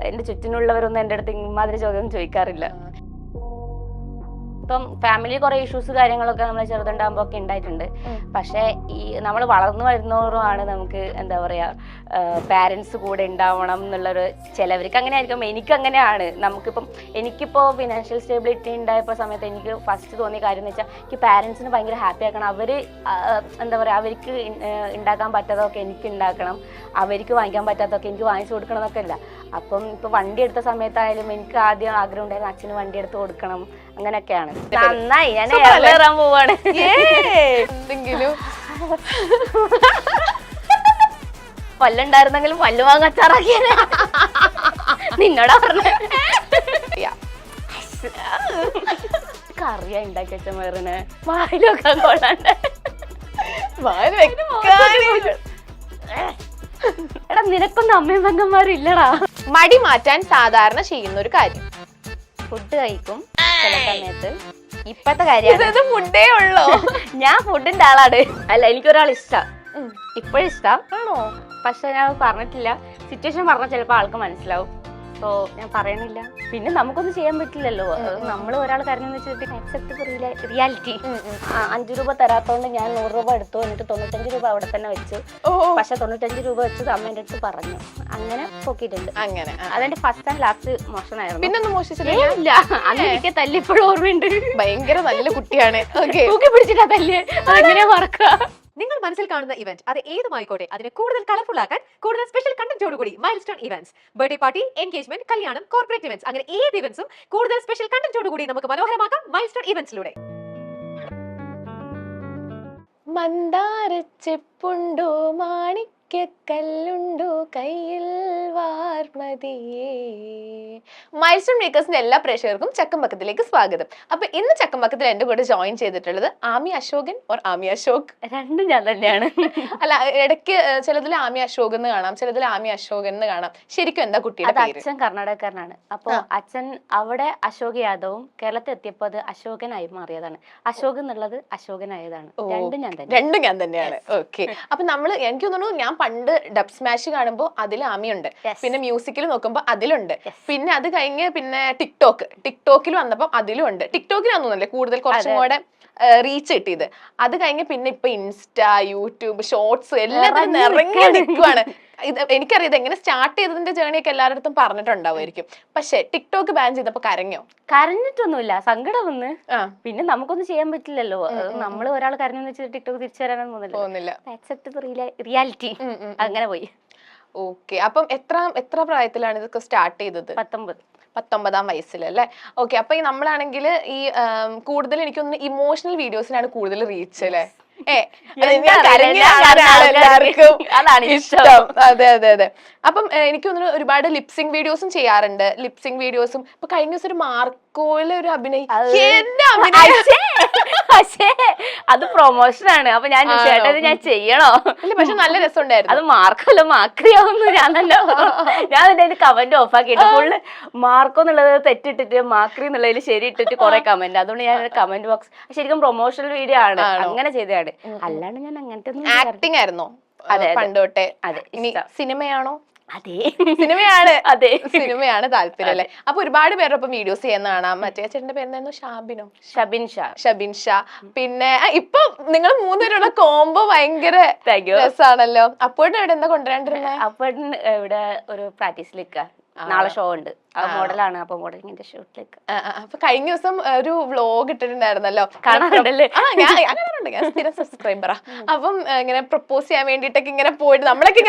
എന്റെ ചുറ്റിനുള്ളവരൊന്നും എന്റെ അടുത്ത് ഇമാതിരി ചോദ്യം ചോദിക്കാറില്ല. ഇപ്പം ഫാമിലി കുറെ ഇഷ്യൂസ് കാര്യങ്ങളൊക്കെ നമ്മൾ ചെറുതുണ്ടാകുമ്പോ ഒക്കെ ഉണ്ടായിട്ടുണ്ട്. പക്ഷെ ഈ നമ്മൾ വളർന്നു വരുന്നവരുമാണ് നമുക്ക് എന്താ പറയാ പാരന്റ്സ് കൂടെ ഉണ്ടാവണം എന്നുള്ളൊരു, ചിലവർക്ക് അങ്ങനെ ആയിരിക്കും. എനിക്ക് അങ്ങനെയാണ്. എനിക്കിപ്പോ ഫിനാൻഷ്യൽ സ്റ്റെബിലിറ്റി ഉണ്ടായപ്പോ സമയത്ത് എനിക്ക് ഫസ്റ്റ് തോന്നിയ കാര്യം എന്ന് വെച്ചാൽ എനിക്ക് പാരന്റ്സിന് ഭയങ്കര ഹാപ്പി ആക്കണം. അവര് എന്താ പറയാ അവർക്ക് ഉണ്ടാക്കാൻ പറ്റാത്തതൊക്കെ എനിക്ക് ഉണ്ടാക്കണം, അവർക്ക് വാങ്ങിക്കാൻ പറ്റാത്തതൊക്കെ എനിക്ക് വാങ്ങിച്ചു കൊടുക്കണം എന്നൊക്കെ ഇല്ല. അപ്പം ഇപ്പൊ വണ്ടി എടുത്ത സമയത്തായാലും എനിക്ക് ആദ്യം ആഗ്രഹം ഉണ്ടായിരുന്നു അച്ഛന് വണ്ടി എടുത്ത് കൊടുക്കണം, അങ്ങനെയൊക്കെയാണ്. നന്നായി, ഞാൻ കയറാൻ പോവാണ്. എന്തെങ്കിലും പല്ലുണ്ടായിരുന്നെങ്കിലും പല്ല് വാങ്ങാച്ചാറാക്കിയ നിന്നോടാ പറഞ്ഞ കറിയാ ഉണ്ടാക്കി വെച്ച മേറിന് വായിലൊക്കെ കൊള്ളാണ്ട്. എടാ നിനക്കൊന്നും അമ്മയും പെങ്ങന്മാരും ഇല്ലടാ. മടി മാറ്റാൻ സാധാരണ ചെയ്യുന്ന ഒരു കാര്യം. ഫുഡ് കഴിക്കും ചില സമയത്ത്. ഇപ്പത്തെ കാര്യം ഫുഡേ ഉള്ളോ? ഞാൻ ഫുഡിന്റെ ആളാണ്. അല്ല, എനിക്കൊരാൾ ഇഷ്ടം, ഇപ്പോഴും ഇഷ്ടം ആണോ? പക്ഷെ ഞാൻ പറഞ്ഞിട്ടില്ല. സിറ്റുവേഷൻ പറഞ്ഞാൽ ചിലപ്പോ ആൾക്ക് മനസ്സിലാവും. സോ ഞാൻ പറയണില്ല. പിന്നെ നമുക്കൊന്നും ചെയ്യാൻ പറ്റില്ലല്ലോ. നമ്മൾ ഒരാൾ കരഞ്ഞെന്ന് വെച്ചിട്ട് അക്സെപ്റ്റ് റിയാലിറ്റി. 5 രൂപ തരാത്തോണ്ട് ഞാൻ 100 രൂപ എടുത്തു, എന്നിട്ട് 95 രൂപ അവിടെ തന്നെ വെച്ചു. പക്ഷെ 95 രൂപ വെച്ചത് അമ്മേന്റെ അടുത്ത് പറഞ്ഞു. അങ്ങനെ പൊക്കിയിട്ടുണ്ട്. അങ്ങനെ അതെന്റെ ഫസ്റ്റ് ആൻഡ് ലാസ്റ്റ് മോഷണായിരുന്നു. പിന്നെ ഒന്നും മോഷിച്ചില്ല. അന്ന് എനിക്ക് തല്ലിപ്പോഴും ഓർമ്മയുണ്ട്. ഭയങ്കര നല്ല കുട്ടിയാണ്. തൂക്കി പിടിച്ചിട്ടാ തല്ല്. അതെങ്ങനെയാ മറക്കുക? നിങ്ങൾ മനസ്സിൽ കാണുന്ന ഇവന്റ് അത് ഏതുമായിക്കോട്ടെ, അതിനെ കൂടുതൽ കളർഫുൾ ആക്കാൻ കൂടുതൽ സ്പെഷ്യൽ കണ്ടന്റോടുകൂടി milestone events, birthday party, engagement, കല്യാണം, കോർപ്പറേറ്റ് ഇവന്റ്സ്, അങ്ങനെ ഏത് ഇവന്റ്സും കൂടുതൽ സ്പെഷ്യൽ കണ്ടന്റോടുകൂടി നമുക്ക് മനോഹരമാക്കാം മൈൽസ്റ്റോൺ ഇവന്റ്സിലൂടെ. മന്ദാരച്ചെപ്പുണ്ടോ മാണിക്യക്കല്ലുണ്ടോ കയ്യിൽ വാർമതിയേ. മൈൽസ്റ്റോൺ മേക്കേഴ്സിന്റെ എല്ലാ പ്രേക്ഷകർക്കും ചക്കമ്പക്കത്തിലേക്ക് സ്വാഗതം. അപ്പൊ ഇന്ന് ചക്കമ്പക്കത്തിൽ എന്റെ കൂടെ ജോയിൻ ചെയ്തിട്ടുള്ളത് ആമി അശോകൻ ഓർ ആമി അശോക്. രണ്ടും ഞാൻ തന്നെയാണ്. അല്ല, ഇടയ്ക്ക് ചിലതിൽ ആമി അശോകൻ എന്ന് കാണാം, ചിലതിൽ ആമി അശോകൻ എന്ന് കാണാം. ശരിക്കും എന്താ കുട്ടിയുടെ പേര്? അച്ഛൻ കർണാടകക്കാരനാണ്. അപ്പൊ അച്ഛൻ അവിടെ അശോക് യാദവും കേരളത്തിൽ എത്തിയപ്പോ അത് അശോകനായി മാറിയതാണ്. അശോക് എന്നുള്ളത് അശോകനായതാണ്. രണ്ടും ഞാൻ തന്നെയാണ്. ഓക്കെ. അപ്പൊ എനിക്ക് തോന്നുന്നു ഞാൻ പണ്ട് ഡബ് സ്മാഷ് കാണുമ്പോ അതിൽ ആമിയുണ്ട്, പിന്നെ മ്യൂസിക്കിൽ നോക്കുമ്പോ അതിലുണ്ട്, പിന്നെ അത് കഴിഞ്ഞ് പിന്നെ ടിക്ടോക്കിൽ വന്നപ്പോ അതിലും ഉണ്ട്. ടിക്ടോക്കിലാന്ന് തോന്നുന്നല്ലേ കൂടുതൽ കുറച്ചും കൂടെ റീച്ച് കിട്ടിയത്. അത് കഴിഞ്ഞ് പിന്നെ ഇപ്പൊ ഇൻസ്റ്റ, യൂട്യൂബ്, ഷോർട്സ് എല്ലാത്തിലും നിറങ്ങി നിൽക്കുവാണ്. എനിക്കറിയാം ഇത് എങ്ങനെ സ്റ്റാർട്ട് ചെയ്തതിന്റെ ജേണി ഒക്കെ എല്ലാവരുടെ അടുത്തും പറഞ്ഞിട്ടുണ്ടാവുമായിരിക്കും. പക്ഷെ ടിക്ടോക്ക് ബാൻ ചെയ്തപ്പോ കരഞ്ഞിട്ടൊന്നുമില്ല, സങ്കടം വന്ന്. പിന്നെ നമുക്കൊന്നും ചെയ്യാൻ പറ്റില്ലല്ലോ. നമ്മൾ ഒരാൾ കരഞ്ഞെന്ന് വെച്ചിട്ട് ടിക്ടോക്ക് തിരിച്ചു തരാനൊന്നും തോന്നുന്നില്ല. റിയാലിറ്റി അങ്ങനെ പോയി. ഓക്കെ. അപ്പം എത്ര പ്രായത്തിലാണ് ഇതൊക്കെ സ്റ്റാർട്ട് ചെയ്തത്? 19-ാം വയസ്സിൽ അല്ലേ? ഓക്കെ. അപ്പൊ നമ്മളാണെങ്കിൽ ഈ കൂടുതൽ എനിക്കൊന്ന് ഇമോഷണൽ വീഡിയോസിനാണ് കൂടുതൽ റീച്ച് അല്ലേ? അതാണ് ഇഷ്ടം. അതെ. അപ്പം എനിക്ക് തോന്നുന്നു ഒരുപാട് ലിപ്സിംഗ് വീഡിയോസും ചെയ്യാറുണ്ട്. ലിപ്സിംഗ് വീഡിയോസും ഇപ്പൊ കഴിഞ്ഞ ദിവസം ഒരു മാർക്കോയിലെ ഒരു അഭിനയം, പക്ഷേ അത് പ്രൊമോഷൻ ആണ്. അപ്പൊ ഞാൻ ഞാൻ ചെയ്യണോ? പക്ഷെ നല്ല രസമുണ്ടായിരുന്നു. അത് മാർക്കല്ല മാക്രിയാവുന്നു. ഞാൻ അതിന്റെ കമന്റ് ഓഫ് ആക്കിയിട്ട് ഫുള്ള് മാർക്കോ എന്നുള്ളത് തെറ്റിട്ടിട്ട് മാക്രി എന്നുള്ളതിൽ ശരി ഇട്ടിട്ട് കുറെ കമന്റ്. അതുകൊണ്ട് ഞാൻ കമന്റ് ബോക്സ് ശരിക്കും പ്രൊമോഷണൽ വീഡിയോ ആണ്, അങ്ങനെ ചെയ്തതാണ്. അല്ലാണ്ട് ഞാൻ അങ്ങനത്തെ ആക്ടിംഗ് ആയിരുന്നോ പണ്ട് തൊട്ടേ? ഇനി സിനിമയാണോ? അതെ, സിനിമയാണ്. അതെ, സിനിമയാണ് താല്പര്യം അല്ലേ? അപ്പൊ ഒരുപാട് പേരുടെ ഒപ്പം വീഡിയോസ് ചെയ്യുന്ന കാണാം. മറ്റേ ചേട്ടന്റെ പേരെന്തായിരുന്നു? ഷബിൻ ഷാ. പിന്നെ ഇപ്പൊ നിങ്ങൾ 3 പേരുള്ള കോംബോ ഭയങ്കര രസാണല്ലോ. അപ്പോഴും ഇവിടെ എന്താ കൊണ്ടുവരാണ്ടിരുന്നത്? അപ്പോഴും ഇവിടെ ഒരു പ്രാക്ടീസിലേക്ക് നാളെ ഷോ ഉണ്ട്. മോഡലാണ്. അപ്പൊ മോഡലിങ്ങിന്റെ ഷൂട്ടിലേക്ക്. അപ്പൊ കഴിഞ്ഞ ദിവസം ഒരു വ്ലോഗ് ഇട്ടിട്ടുണ്ടായിരുന്നല്ലോ, കാണാറുണ്ടല്ലേ? ഞാൻ സ്ഥിരം സബ്സ്ക്രൈബറാ. അപ്പം ഇങ്ങനെ പ്രപ്പോസ് ചെയ്യാൻ വേണ്ടിട്ടൊക്കെ ഇങ്ങനെ പോയിട്ട് നമ്മളൊക്കെ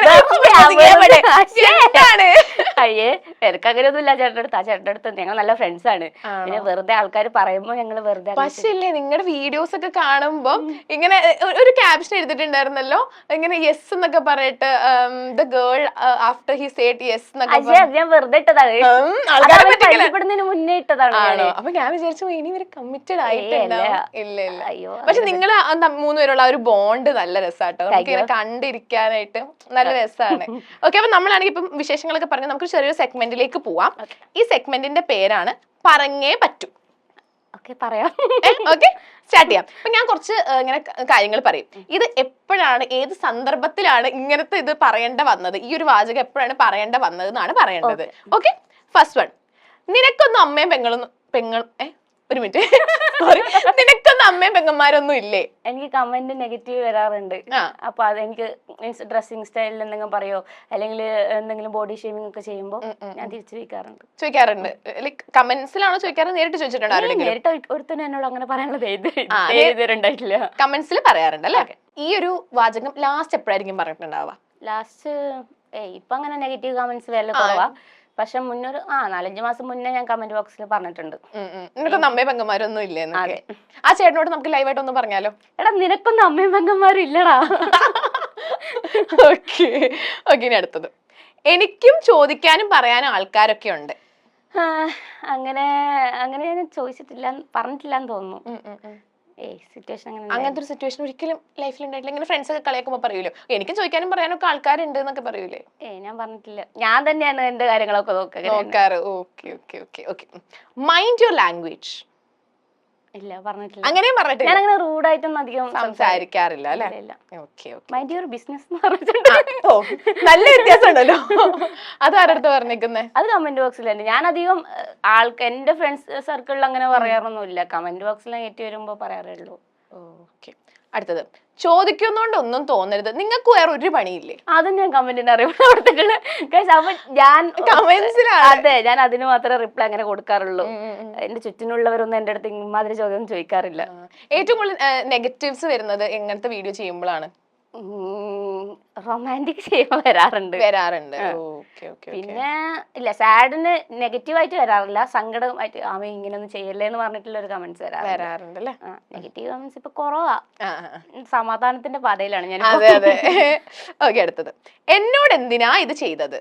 അയ്യേ, എനിക്ക് അങ്ങനെയൊന്നും ഇല്ല ചേട്ടൻ്റെ അടുത്ത്. ആ ചേട്ടൻ്റെ അടുത്ത് ഞങ്ങൾ നല്ല ഫ്രണ്ട്സ് ആണ്. പിന്നെ വെറുതെ ആൾക്കാർ പറയുമ്പോ ഞങ്ങള് വെറുതെ. പക്ഷേ ഇല്ലേ, നിങ്ങളുടെ വീഡിയോസ് ഒക്കെ കാണുമ്പോ ഇങ്ങനെ ഒരു ക്യാപ്ഷൻ എഴുതിട്ടുണ്ടായിരുന്നല്ലോ, ഇങ്ങനെ യെസ് എന്നൊക്കെ പറയട്ട്, the girl after he said yes എന്നൊക്കെ. ഞാൻ വെറുതെ ഇട്ടതാണ്, മുന്നേ ഇട്ടതാണ്. അപ്പൊ ഞാൻ വിചാരിച്ചു ഇനി ഇവര് കമ്മിറ്റഡ് ആയിട്ടുണ്ടാവും. ഇല്ല. പക്ഷെ നിങ്ങൾ 3 പേരുള്ള ഒരു ബോണ്ട് നല്ല രസാട്ടോ. നമുക്ക് ഇങ്ങനെ കണ്ടിരിക്കാനായിട്ട് നല്ല രസമാണ്. ഓക്കെ. അപ്പൊ നമ്മളാണെങ്കിൽ ഇപ്പം വിശേഷങ്ങളൊക്കെ പറഞ്ഞ് നമുക്ക് ചെറിയൊരു സെഗ്മെന്റിലേക്ക് പോവാം. ഈ സെഗ്മെന്റിന്റെ പേരാണ് പറഞ്ഞേ പറ്റൂ. ഓക്കെ പറയാം. ഓക്കെ, സ്റ്റാർട്ട് ചെയ്യാം. അപ്പൊ ഞാൻ കുറച്ച് ഇങ്ങനെ കാര്യങ്ങൾ പറയും. ഇത് എപ്പോഴാണ്, ഏത് സന്ദർഭത്തിലാണ് ഇങ്ങനത്തെ ഇത് പറയേണ്ട വന്നത്, ഈ ഒരു വാചകം എപ്പോഴാണ് പറയേണ്ട വന്നത് എന്നാണ് പറയേണ്ടത്. Okay, first one. നിനക്കൊന്നും അമ്മയും ഒരു മിനിറ്റ് സോറി, നിനക്കൊന്നും അമ്മയും പെങ്ങന്മാരൊന്നും ഇല്ലേ? എനിക്ക് കമന്റ് നെഗറ്റീവ് വരാറുണ്ട്. അപ്പൊ അതെനിക്ക് മീൻസ് ഡ്രസ്സിങ് സ്റ്റൈലിൽ എന്തെങ്കിലും പറയോ അല്ലെങ്കിൽ എന്തെങ്കിലും ബോഡി ഷേമിംഗ് ഒക്കെ ചെയ്യുമ്പോൾ ഞാൻ തിരിച്ചു ചോദിക്കാറുണ്ട്. ലൈക് കമന്റ്സിലാണോ ചോദിക്കാറ്, നേരിട്ട് ചോദിച്ചിട്ടുണ്ടോ ആരെങ്കിലും? നേരിട്ട് ഒരുത്തനും എന്നോട് അങ്ങനെ പറയാനുള്ളത് എഴുതിയിട്ടുണ്ടായിട്ടില്ല. കമന്റ്സിൽ പറയാറുണ്ട് അല്ലേ? ഈ ഒരു വാചകം ലാസ്റ്റ് എപ്പോഴായിരിക്കും പറഞ്ഞിട്ടുണ്ടാവുക? ലാസ്റ്റ് ഇപ്പൊ അങ്ങനെ നെഗറ്റീവ് കമന്റ്സ് വല്ല കുറവാ. പക്ഷെ മുന്നൊരു 4-5 മാസം മുന്നേ ഞാൻ കമന്റ് ബോക്സിൽ പറഞ്ഞിട്ടുണ്ട് നിനക്കൊന്നും അമ്മയും പെങ്ങന്മാരൊന്നും ഇല്ലേന്ന്. ആ ചേട്ടനോട് നമുക്ക് ലൈവായിട്ട് ഒന്ന് പറഞ്ഞാലോ? എടാ നിനക്കൊന്നും അമ്മയും പെങ്ങന്മാരും ഇല്ലടാ. ഓക്കെ ഓക്കെ, ഇനി അടുത്തത്. എനിക്കും ചോദിക്കാനും പറയാനും ആൾക്കാരൊക്കെ ഉണ്ട്. അങ്ങനെ ഞാൻ ചോദിച്ചിട്ടില്ല, പറഞ്ഞിട്ടില്ലാന്ന് തോന്നുന്നു. സിറ്റുവേഷൻ അങ്ങനത്തെ ഒരു സിറ്റുവേഷൻ ഒരിക്കലും ലൈഫിൽ ഉണ്ടായിട്ടില്ല? ഇങ്ങനെ ഫ്രണ്ട്സ് ഒക്കെ കളിയാക്കുമ്പോ പറയൂലോ എനിക്കും ചോദിക്കാനും പറയാനൊക്കെ ആൾക്കാരുണ്ട് എന്നൊക്കെ പറയൂലേ? ഞാൻ പറഞ്ഞിട്ടില്ല. ഞാൻ തന്നെയാണ് എന്റെ കാര്യങ്ങളൊക്കെ നോക്കാറ്. Okay okay okay okay. Mind your language. ഇല്ല, പറഞ്ഞിട്ടില്ല. അങ്ങനെയും പറഞ്ഞിട്ടില്ല. ഞാൻ അങ്ങനെ റൂഡായിട്ടൊന്നും അധികം സംസാരിക്കാറില്ല അല്ലെ? മൈൻഡ് യുവർ ബിസിനസ് എന്ന് പറഞ്ഞിട്ടുണ്ട്. നല്ല വ്യത്യാസം ഉണ്ടല്ലോ. അത് ആരടുത്ത് പറഞ്ഞേക്കുന്നേ? അത് കമന്റ് ബോക്സിൽ തന്നെ. ഞാൻ അധികം എന്റെ ഫ്രണ്ട്സ് സർക്കിളിൽ അങ്ങനെ പറയാറൊന്നുമില്ല. കമന്റ് ബോക്സിൽ നെഗറ്റീവ് വരുമ്പോ പറയാറേ ഉള്ളൂ. ഓക്കെ, അടുത്തത്. ചോദിക്കുന്നോണ്ട് ഒന്നും തോന്നരുത്, നിങ്ങൾക്ക് വേറെ ഒരു പണിയില്ലേ? അതും ഞാൻ കമന്റിന് അറിയപ്പെട്ടുള്ള. അപ്പൊ ഞാൻ കമന്റ്സിലാണ്. അതെ, ഞാൻ അതിന് മാത്രമേ റിപ്ലൈ അങ്ങനെ കൊടുക്കാറുള്ളൂ. എന്റെ ചുറ്റിനുള്ളവരൊന്നും എന്റെ അടുത്ത് ഇമാതിരി ചോദ്യം ചോദിക്കാറില്ല. ഏറ്റവും കൂടുതൽ നെഗറ്റീവ്സ് വരുന്നത് എങ്ങനത്തെ വീഡിയോ ചെയ്യുമ്പോഴാണ്? റൊമാൻറ്റിക് ചെയ്യുമ്പോൾ വരാറുണ്ട്. പിന്നെ ഇല്ല, സാഡിന് നെഗറ്റീവായിട്ട് വരാറില്ല, സങ്കടമായിട്ട് ആമ ഇങ്ങനെയൊന്നും ചെയ്യല്ലേ എന്ന് പറഞ്ഞിട്ടുള്ള ഒരു കമന്റ്സ് വരാറുണ്ട്. നെഗറ്റീവ് കമന്റ്സ് ഇപ്പൊ കുറവാ. സമാധാനത്തിന്റെ പാതയിലാണ് ഞാൻ. ഓക്കെ, അടുത്തത്. എന്നോട് എന്തിനാ ഇത് ചെയ്തത്?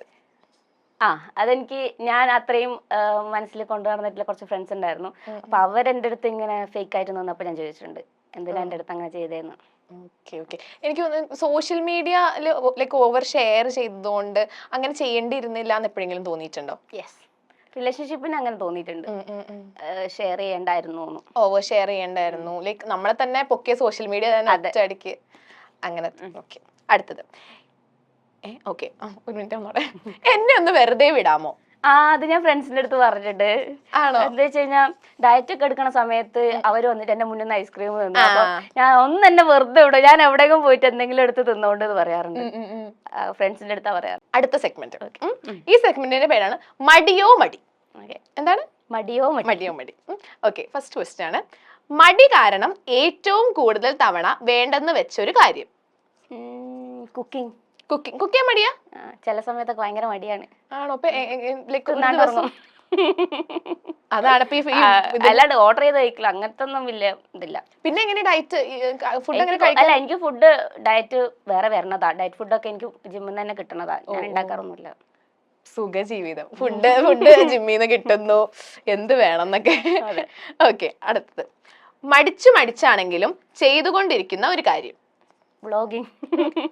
അതെനിക്ക് ഞാൻ അത്രയും മനസ്സിൽ കൊണ്ടുവന്നിട്ടുള്ള കുറച്ച് ഫ്രണ്ട്സ് ഉണ്ടായിരുന്നു. അപ്പൊ അവരെന്റെ അടുത്ത് ഇങ്ങനെ ഫേക്ക് ആയിട്ട് നിന്നപ്പോ ഞാൻ ചോദിച്ചിട്ടുണ്ട് എന്തിനാ എന്റെ അടുത്ത് അങ്ങനെ ചെയ്തേന്ന്. എനിക്ക് തോന്നുന്നു social media like over share ചെയ്തതുകൊണ്ട് അങ്ങനെ ചെയ്യേണ്ടിയിരുന്നില്ല എന്ന് എപ്പോഴെങ്കിലും തോന്നിയിട്ടുണ്ടോ? യെസ്, റിലേഷൻഷിപ്പിന് അങ്ങനെ തോന്നിയിട്ടുണ്ട്. ഷെയർ ചെയ്യണ്ടായിരുന്നു, ഓവർ ഷെയർ ചെയ്യണ്ടായിരുന്നു. ലൈക്ക് നമ്മളെ തന്നെ പൊക്കിയ സോഷ്യൽ മീഡിയ തന്നെ ഒറ്റയടിക്ക് അങ്ങനെ. ഓക്കെ, അടുത്തത്. ഓക്കെ, ഒരു മിനിറ്റ് ഒന്നോടെ. എന്നെ ഒന്ന് വെറുതെ വിടാമോ? അത് ഞാൻ ഫ്രണ്ട്സിന്റെ അടുത്ത് പറഞ്ഞിട്ടുണ്ട്. എന്താ വെച്ച് കഴിഞ്ഞാൽ ഡയറ്റ് ഒക്കെ എടുക്കണ സമയത്ത് അവര് വന്നിട്ട് എന്റെ മുന്നിൽ നിന്ന് ഐസ്ക്രീം തിന്നു. അപ്പൊ ഞാൻ ഒന്ന് എന്നെ വെറുതെ വിടും, ഞാൻ എവിടെയെങ്കിലും പോയിട്ട് എന്തെങ്കിലും എടുത്ത് തിന്നോണ്ട് പറയാറുണ്ട്. ഫ്രണ്ട്സിന്റെ അടുത്താ പറയാറ്. അടുത്ത സെഗ്മെന്റ്. ഈ സെഗ്മെന്റിന്റെ പേരാണ് മടിയോ മടി. എന്താണ്? മടിയോ മടി. ഓക്കെ, ഫസ്റ്റ് ക്വസ്റ്റ്യൻ ആണ്. മടി കാരണം ഏറ്റവും കൂടുതൽ തവണ വേണ്ടെന്ന് വെച്ചൊരു കാര്യം? കുക്കിംഗ് ചെയ്യാൻ മടിയാ? ചില സമയത്തൊക്കെ ഭയങ്കര മടിയാണ്. ആണോ? അതാണ് അല്ലാണ്ട് ഓർഡർ ചെയ്ത് കഴിക്കില്ല, അങ്ങനത്തെ ഒന്നും ഇതില്ല. പിന്നെ എങ്ങനെ ഡയറ്റ് ഫുഡ്? അല്ല, എനിക്ക് ഫുഡ് ഡയറ്റ് വേറെ വരണതാ. ഡയറ്റ് ഫുഡൊക്കെ എനിക്ക് ജിമ്മിൽ നിന്ന് തന്നെ കിട്ടണതാ, ഞാൻ ഉണ്ടാക്കാറൊന്നുമില്ല. സുഖജീവിതം. ഫുഡ് ജിമ്മിൽ നിന്ന് കിട്ടുന്നു, എന്ത് വേണം എന്നൊക്കെ. ഓക്കെ, അടുത്തത്. മടിച്ചാണെങ്കിലും ചെയ്തുകൊണ്ടിരിക്കുന്ന ഒരു കാര്യം? വ്ളോഗിങ്.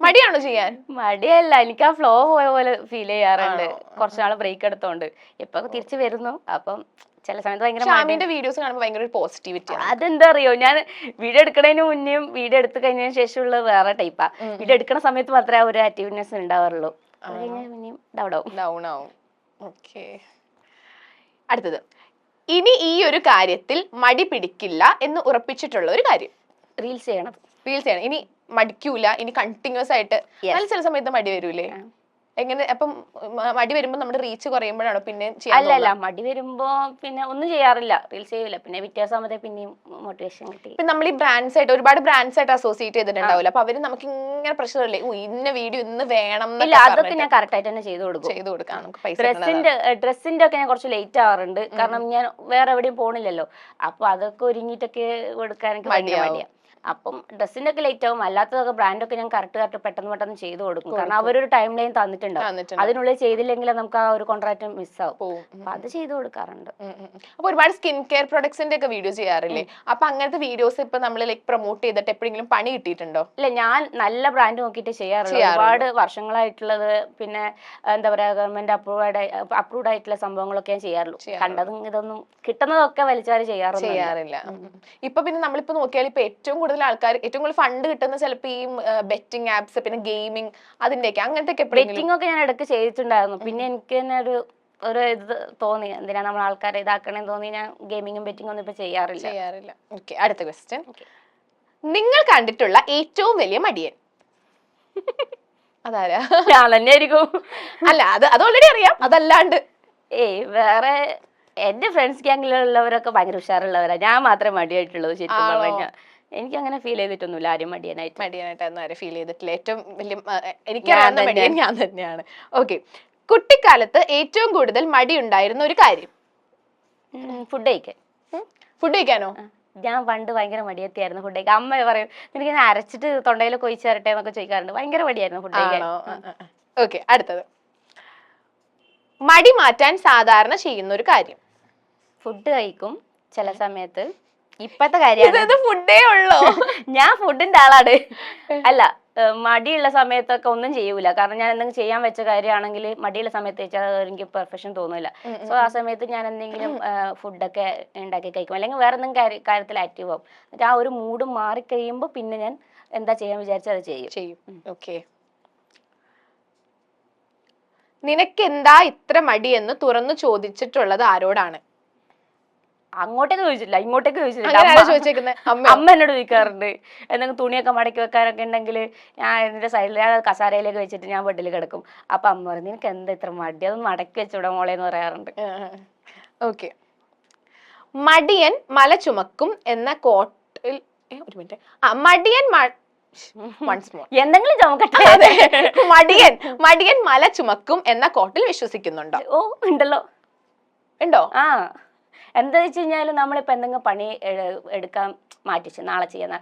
മടിയാണോ ചെയ്യാൻ? മടിയല്ല, എനിക്ക് ആ ഫ്ലോ പോയ പോലെ ഫീൽ ചെയ്യാറുണ്ട്. കുറച്ചുനാള് ബ്രേക്ക് എടുത്തോണ്ട് ഇപ്പൊ തിരിച്ചു വരുന്നു. അപ്പം ചില സമയത്ത് ഭയങ്കര വീഡിയോസ് കാണുമ്പോൾ ഭയങ്കര പോസിറ്റിവിറ്റി. അതെന്താ അറിയോ, ഞാൻ വീഡിയോ എടുക്കണതിന് മുന്നേയും വീഡിയോ എടുത്തു കഴിഞ്ഞതിന് ശേഷമുള്ള വേറെ ടൈപ്പാ. വീഡിയോ എടുക്കണ സമയത്ത് മാത്രമേ ആ ഒരു ആക്റ്റീവ്നെസ് ഉണ്ടാവാറുള്ളൂ. ഡൗൺ ആവും. ഓക്കെ, അടുത്തത്. ഇനി ഈ ഒരു കാര്യത്തിൽ മടി പിടിക്കില്ല എന്ന് ഉറപ്പിച്ചിട്ടുള്ള ഒരു കാര്യം? റീൽസ് ചെയ്യണം. ഇനി മടിക്കൂല, ഇനി കണ്ടിന്യൂസ് ആയിട്ട്. ചില സമയത്ത് മടി വരൂലേ? എങ്ങനെ? അപ്പം മടി വരുമ്പോ നമ്മുടെ റീച്ച് കുറയുമ്പോഴാണോ പിന്നെ? അല്ല, മടി വരുമ്പോ പിന്നെ ഒന്നും ചെയ്യാറില്ല, റീൽസ് ചെയ്യൂല. പിന്നെ വ്യത്യാസമാകുമ്പോ പിന്നെയും മോട്ടിവേഷൻ കിട്ടി. നമ്മൾ ഈ ബ്രാൻഡ്സ് ആയിട്ട് ഒരുപാട് ബ്രാൻഡ്സ് ആയിട്ട് അസോസിയേറ്റ് ചെയ്തിട്ടുണ്ടാവില്ല, അപ്പൊ അവര് നമുക്ക് ഇങ്ങനെ പ്രഷർ അല്ലേ, ഇന്ന വീഡിയോ ഇന്ന് വേണം? അതൊക്കെ ഞാൻ കറക്റ്റ് ആയിട്ട് തന്നെ ചെയ്ത് കൊടുക്കാം. ഡ്രസ്സിന്റെ ഒക്കെ ഞാൻ കുറച്ച് ലേറ്റ് ആവാറുണ്ട്, കാരണം ഞാൻ വേറെ എവിടെയും പോണില്ലല്ലോ. അപ്പൊ അതൊക്കെ ഒരുങ്ങിട്ടൊക്കെ കൊടുക്കാൻ എനിക്ക് ഭയങ്കര മടിയാ. അപ്പം ഡ്രസ്സിന്റെ ഒക്കെ ലേറ്റ് ആവും, അല്ലാത്തതൊക്കെ ബ്രാൻഡൊക്കെ ഞാൻ കറക്റ്റ് പെട്ടെന്ന് ചെയ്ത് കൊടുക്കും. കാരണം അവരൊരു ടൈം ലൈൻ തന്നിട്ടുണ്ടാവും, അതിനുള്ളിൽ ചെയ്തില്ലെങ്കിൽ നമുക്ക് ആ ഒരു കോൺട്രാക്ട് മിസ്സാവും. അപ്പൊ അത് ചെയ്ത് കൊടുക്കാറുണ്ട്. അപ്പൊ ഒരുപാട് സ്കിൻ കെയർ പ്രൊഡക്ട്സിന്റെ ഒക്കെ വീഡിയോ ചെയ്യാറില്ലേ? അപ്പൊ അങ്ങനത്തെ വീഡിയോസ് ഇപ്പൊ നമ്മൾ ലൈക് പ്രൊമോട്ട് ചെയ്തിട്ട് എപ്പോഴെങ്കിലും പണി കിട്ടിയിട്ടുണ്ടോ? ഇല്ല, ഞാൻ നല്ല ബ്രാൻഡ് നോക്കിയിട്ട് ചെയ്യാറുള്ളൂ. ഒരുപാട് വർഷങ്ങളായിട്ടുള്ളത്, പിന്നെ എന്താ പറയാ ഗവൺമെന്റ് അപ്രൂവ്ഡ് ആയിട്ടുള്ള സംഭവങ്ങളൊക്കെ ഞാൻ ചെയ്യാറുള്ളൂ. കണ്ടതും ഇതൊന്നും കിട്ടുന്നതൊക്കെ വലിച്ചാൽ ചെയ്യാറില്ല. ഇപ്പൊ പിന്നെ നമ്മളിപ്പോ നോക്കിയാൽ ഇപ്പൊ ഏറ്റവും കൂടുതൽ ആൾക്കാർ ഏറ്റവും കൂടുതൽ ഫണ്ട് കിട്ടുന്ന ചിലപ്പോ ഈ ബെറ്റിംഗ് ആപ്സ്, പിന്നെ ഗെയിമിംഗ്, അതിന്റെയൊക്കെ അങ്ങനത്തെ ബെറ്റിംഗ് ഒക്കെ ഞാൻ ഇടയ്ക്ക് ചെയ്തിട്ടുണ്ടായിരുന്നു. പിന്നെ എനിക്ക് തന്നെ ഒരു ഇത് തോന്നി, എന്തിനാ നമ്മൾ ആൾക്കാരെ ഇതാക്കണേന്ന് തോന്നി ഞാൻ ഗെയിമിങ്ങും ബെറ്റിംഗ് ഒന്നും ഇപ്പൊ ചെയ്യാറില്ല. ഓക്കെ, അടുത്ത ക്വസ്റ്റ്യൻ. നിങ്ങൾ കണ്ടിട്ടുള്ള ഏറ്റവും വലിയ മടിയൻ അതാരാ? ഞാൻ തന്നെ ആയിരിക്കും. അല്ല, അത് ഓൾറെഡി അറിയാം. അതല്ലാണ്ട് വേറെ എന്റെ ഫ്രണ്ട്സ് ഗ്യാങ്ങിലുള്ളവരൊക്കെ ഭയങ്കര ഉഷാറുള്ളവരാ, ഞാൻ മാത്രമേ മടിയായിട്ടുള്ളത്. ശരിക്കും പറഞ്ഞാൽ എനിക്ക് അങ്ങനെ ഫീൽ ചെയ്തിട്ടൊന്നുമില്ല ആരും മടിയനായിട്ടൊന്നും ആരും ഫീൽ ചെയ്തിട്ടില്ല. ഏറ്റവും വലിയ എനിക്കറിയാവുന്ന മടിയൻ ഞാൻ തന്നെയാണ്. ഓക്കെ, കുട്ടിക്കാലത്ത് ഏറ്റവും കൂടുതൽ മടി ഉണ്ടായിരുന്ന ഒരു കാര്യം? ഫുഡ് കഴിക്കാനോ? ഞാൻ പണ്ട് ഭയങ്കര മടിയെത്തിയായിരുന്നു ഫുഡ് കഴിക്കാൻ. അമ്മ പറയും നിനക്കിങ്ങനെ അരച്ചിട്ട് തൊണ്ടയിലൊക്കെ ഒഴിച്ച് തരട്ടെ എന്നൊക്കെ ചോദിക്കാറുണ്ട്. ഭയങ്കര മടിയായിരുന്നു ഫുഡ് കഴിക്കാൻ. ഓക്കെ, അടുത്തത്. മടി മാറ്റാൻ സാധാരണ ചെയ്യുന്ന ഒരു കാര്യം? ഫുഡ് കഴിക്കും ചില സമയത്ത്. ഇപ്പത്തെ കാര്യമാണ് ഫുഡേ ഉള്ളോ? ഞാൻ ഫുഡിന്റെ ആളാണ്. അല്ല, മടിയുള്ള സമയത്തൊക്കെ ഒന്നും ചെയ്യൂല. കാരണം ഞാൻ എന്തെങ്കിലും ചെയ്യാൻ വെച്ച കാര്യമാണെങ്കിൽ മടിയുള്ള സമയത്ത് വെച്ചാൽ എനിക്ക് പെർഫെക്ഷൻ തോന്നില്ല. സോ ആ സമയത്ത് ഞാൻ എന്തെങ്കിലും ഫുഡൊക്കെ ഉണ്ടാക്കി കഴിക്കും, അല്ലെങ്കിൽ വേറെ എന്തെങ്കിലും കാര്യത്തിൽ ആക്റ്റീവ് ആവും. എന്നിട്ട് ആ ഒരു മൂഡ് മാറിക്കഴിയുമ്പോൾ പിന്നെ ഞാൻ എന്താ ചെയ്യാൻ വിചാരിച്ചാൽ അത് ചെയ്യും. ഓക്കെ, നിനക്ക് എന്താ ഇത്ര മടിയെന്ന് തുറന്നു ചോദിച്ചിട്ടുള്ളത് ആരോടാണ്? അങ്ങോട്ടേക്ക് ചോദിച്ചില്ല, ഇങ്ങോട്ടേക്ക് ചോദിച്ചില്ല. അമ്മ എന്നോട് ചോദിക്കാറുണ്ട്. എന്തെങ്കിലും തുണിയൊക്കെ മടക്കി വെക്കാനൊക്കെ ഉണ്ടെങ്കിൽ ഞാൻ ഇതിന്റെ സൈഡിൽ കസാരയിലേക്ക് വെച്ചിട്ട് ഞാൻ ബെഡിൽ കിടക്കും. അപ്പൊ അമ്മ പറയും നിനക്ക് എന്താ ഇത്ര മടി, അതൊന്നും മടക്കി വെച്ചൂടെ മോളെ എന്ന് പറയാറുണ്ട്. ഓക്കെ, മടിയൻ മല ചുമക്കും എന്ന കോട്ടിൽ ഒരു മിനിറ്റ് മടിയൻ എന്തെങ്കിലും ചുമക്കട്ടെ. മടിയൻ മല ചുമക്കും എന്ന കോട്ടിൽ വിശ്വസിക്കുന്നുണ്ടോ? ഉണ്ടോ? എന്താ വെച്ച് കഴിഞ്ഞാൽ നമ്മളിപ്പോൾ എന്തെങ്കിലും പണി എടുക്കാൻ മാറ്റിച്ച് നാളെ ചെയ്യുന്ന,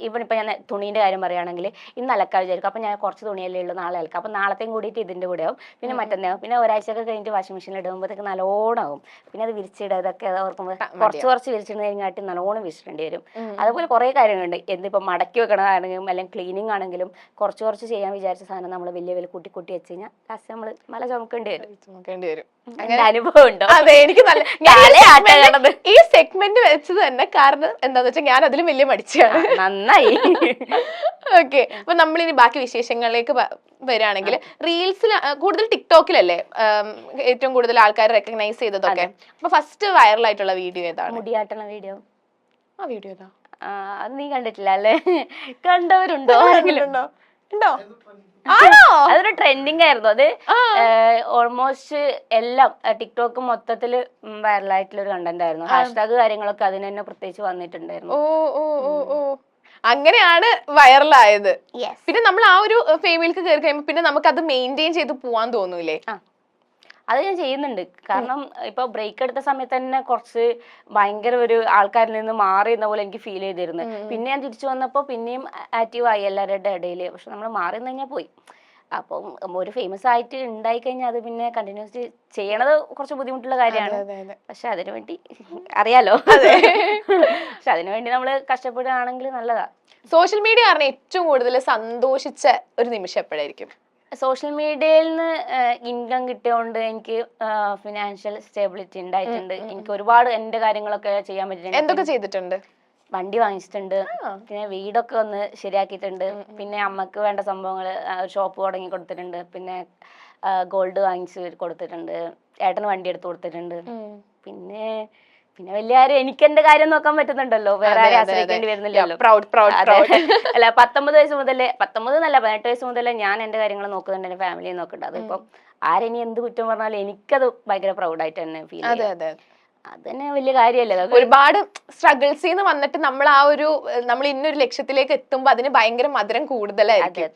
ഇപ്പൊ ഞാൻ തുണീൻ്റെ കാര്യം പറയുകയാണെങ്കിൽ ഇന്ന് അലക്കാൻ വിചാരിക്കും. അപ്പം ഞാൻ കുറച്ച് തുണിയല്ലേ ഉള്ളൂ, നാളെ അലക്കാം. അപ്പം നാളത്തെയും കൂടിയിട്ട് ഇതിൻ്റെ കൂടെ ആവും, പിന്നെ മറ്റന്നാവും, പിന്നെ ഒരാഴ്ചയൊക്കെ കഴിഞ്ഞിട്ട് വാഷിംഗ് മെഷീനിൽ ഇടുമ്പോഴത്തേക്ക് നല്ലോണം ആവും. പിന്നെ അത് വിരിച്ചിടുക, ഇതൊക്കെ ഓർക്കുമ്പോൾ കുറച്ച് വിരിച്ചിടുന്ന കഴിഞ്ഞാൽ നല്ലോണം വിരിച്ചിടേണ്ടി വരും. അതുപോലെ കുറേ കാര്യങ്ങളുണ്ട്. എന്തിപ്പോൾ മടക്കി വെക്കണതാണെങ്കിലും അല്ലെങ്കിൽ ക്ലീനിങ് ആണെങ്കിലും കുറച്ച് ചെയ്യാൻ വിചാരിച്ച സാധനം നമ്മൾ വലിയ കൂട്ടി വെച്ച് കഴിഞ്ഞാൽ ലാസ്റ്റ് നമ്മൾ മല ചുമക്കേണ്ടി വരും. അനുഭവം ഉണ്ടോ? അതെ, എനിക്ക് നല്ല ഈ സെഗ്മെന്റ് വെച്ചത് തന്നെ. കാരണം എന്താന്ന് വെച്ചാൽ ഞാൻ അതിലും വലിയ മടിച്ചാണ്. നന്നായി. ഓക്കെ, അപ്പൊ നമ്മളിനി ബാക്കി വിശേഷങ്ങളിലേക്ക് വരികയാണെങ്കിൽ റീൽസിൽ കൂടുതൽ ടിക്ടോക്കിലല്ലേ ഏറ്റവും കൂടുതൽ ആൾക്കാർ റെക്കഗ്നൈസ് ചെയ്തതൊക്കെ? അപ്പൊ ഫസ്റ്റ് വൈറൽ ആയിട്ടുള്ള വീഡിയോ ഏതാണ്? മുടിയാട്ടണ വീഡിയോ. ആ വീഡിയോ ഏതാ? അത് നീ കണ്ടിട്ടില്ല അല്ലേ? കണ്ടവരുണ്ടോ? ഉണ്ടോ? അതൊരു ട്രെൻഡിങ് ആയിരുന്നു. അത് ഓൾമോസ്റ്റ് എല്ലാം ടിക്ടോക്ക് മൊത്തത്തില് വൈറലായിട്ടുള്ള ഒരു കണ്ടന്റ് ആയിരുന്നു. ഹാഷ്ടാഗ് കാര്യങ്ങളൊക്കെ അതിന് തന്നെ പ്രത്യേകിച്ച് വന്നിട്ടുണ്ടായിരുന്നു. അങ്ങനെയാണ് വൈറലായത്. പിന്നെ നമ്മൾ ആ ഒരു ഫെയിമിലേക്ക് കയറി കഴിയുമ്പോൾ പിന്നെ നമുക്ക് അത് മെയിൻറ്റെയിൻ ചെയ്ത് പോവാൻ തോന്നൂലേ? അത് ഞാൻ ചെയ്യുന്നുണ്ട്. കാരണം ഇപ്പൊ ബ്രേക്ക് എടുത്ത സമയത്ത് തന്നെ കുറച്ച് ഭയങ്കര ഒരു ആൾക്കാരിൽ നിന്ന് മാറി എന്ന പോലെ എനിക്ക് ഫീൽ ചെയ്തിരുന്നു. പിന്നെ ഞാൻ തിരിച്ചു വന്നപ്പോൾ പിന്നെയും ആക്റ്റീവ് ആയി എല്ലാവരുടെ ഇടയിൽ. പക്ഷെ നമ്മൾ മാറി കഴിഞ്ഞാൽ പോയി. അപ്പം ഒരു ഫേമസ് ആയിട്ട് ഉണ്ടായി കഴിഞ്ഞാൽ അത് പിന്നെ കണ്ടിന്യൂസ് ചെയ്യണത് കുറച്ച് ബുദ്ധിമുട്ടുള്ള കാര്യമാണ്. പക്ഷെ അതിനു വേണ്ടി അറിയാലോ, പക്ഷെ അതിനു വേണ്ടി നമ്മൾ കഷ്ടപ്പെടുകയാണെങ്കിൽ നല്ലതാ. സോഷ്യൽ മീഡിയ കാരണം ഏറ്റവും കൂടുതൽ സന്തോഷിച്ച ഒരു നിമിഷം എപ്പോഴായിരിക്കും? സോഷ്യൽ മീഡിയയിൽ നിന്ന് ഇൻകം കിട്ടിയോണ്ട് എനിക്ക് ഫിനാൻഷ്യൽ സ്റ്റെബിലിറ്റി ഉണ്ടായിട്ടുണ്ട്. എനിക്ക് ഒരുപാട് എന്റെ കാര്യങ്ങളൊക്കെ ചെയ്യാൻ പറ്റിയിട്ടുണ്ട്. എന്തൊക്കെ ചെയ്തിട്ടുണ്ട്? വണ്ടി വാങ്ങിച്ചിട്ടുണ്ട്, പിന്നെ വീടൊക്കെ ഒന്ന് ശരിയാക്കിയിട്ടുണ്ട്, പിന്നെ അമ്മക്ക് വേണ്ട സംഭവങ്ങൾ ഷോപ്പ് തുടങ്ങി കൊടുത്തിട്ടുണ്ട്, പിന്നെ ഗോൾഡ് വാങ്ങിച്ച് കൊടുത്തിട്ടുണ്ട്, ഏട്ടന് വണ്ടി എടുത്ത് കൊടുത്തിട്ടുണ്ട്. പിന്നെ വലിയ ആരും എനിക്ക് എന്റെ കാര്യം നോക്കാൻ പറ്റുന്നുണ്ടല്ലോ, വേറെ ആരും ആശ്രയിക്കേണ്ടി വരുന്നില്ലല്ലോ. അല്ല 19 വയസ്സ് മുതലേ 18 വയസ്സ് മുതലേ ഞാൻ എന്റെ കാര്യങ്ങൾ നോക്കുന്നുണ്ട്, എന്റെ ഫാമിലിയെ നോക്കുന്നുണ്ട്. അതിപ്പം ആരെനി എന്ത് കുറ്റം പറഞ്ഞാലും എനിക്കത് ഭയങ്കര പ്രൗഡായിട്ട് തന്നെ ഫീൽ ചെയ്യും. അത് തന്നെ വലിയ കാര്യമല്ലേ. ഒരുപാട് സ്ട്രഗിൾസിന്ന് വന്നിട്ട് നമ്മൾ ഇന്നൊരു ലക്ഷ്യത്തിലേക്ക് എത്തുമ്പോ അതിന് ഭയങ്കര മധുരം കൂടുതലായിരിക്കും.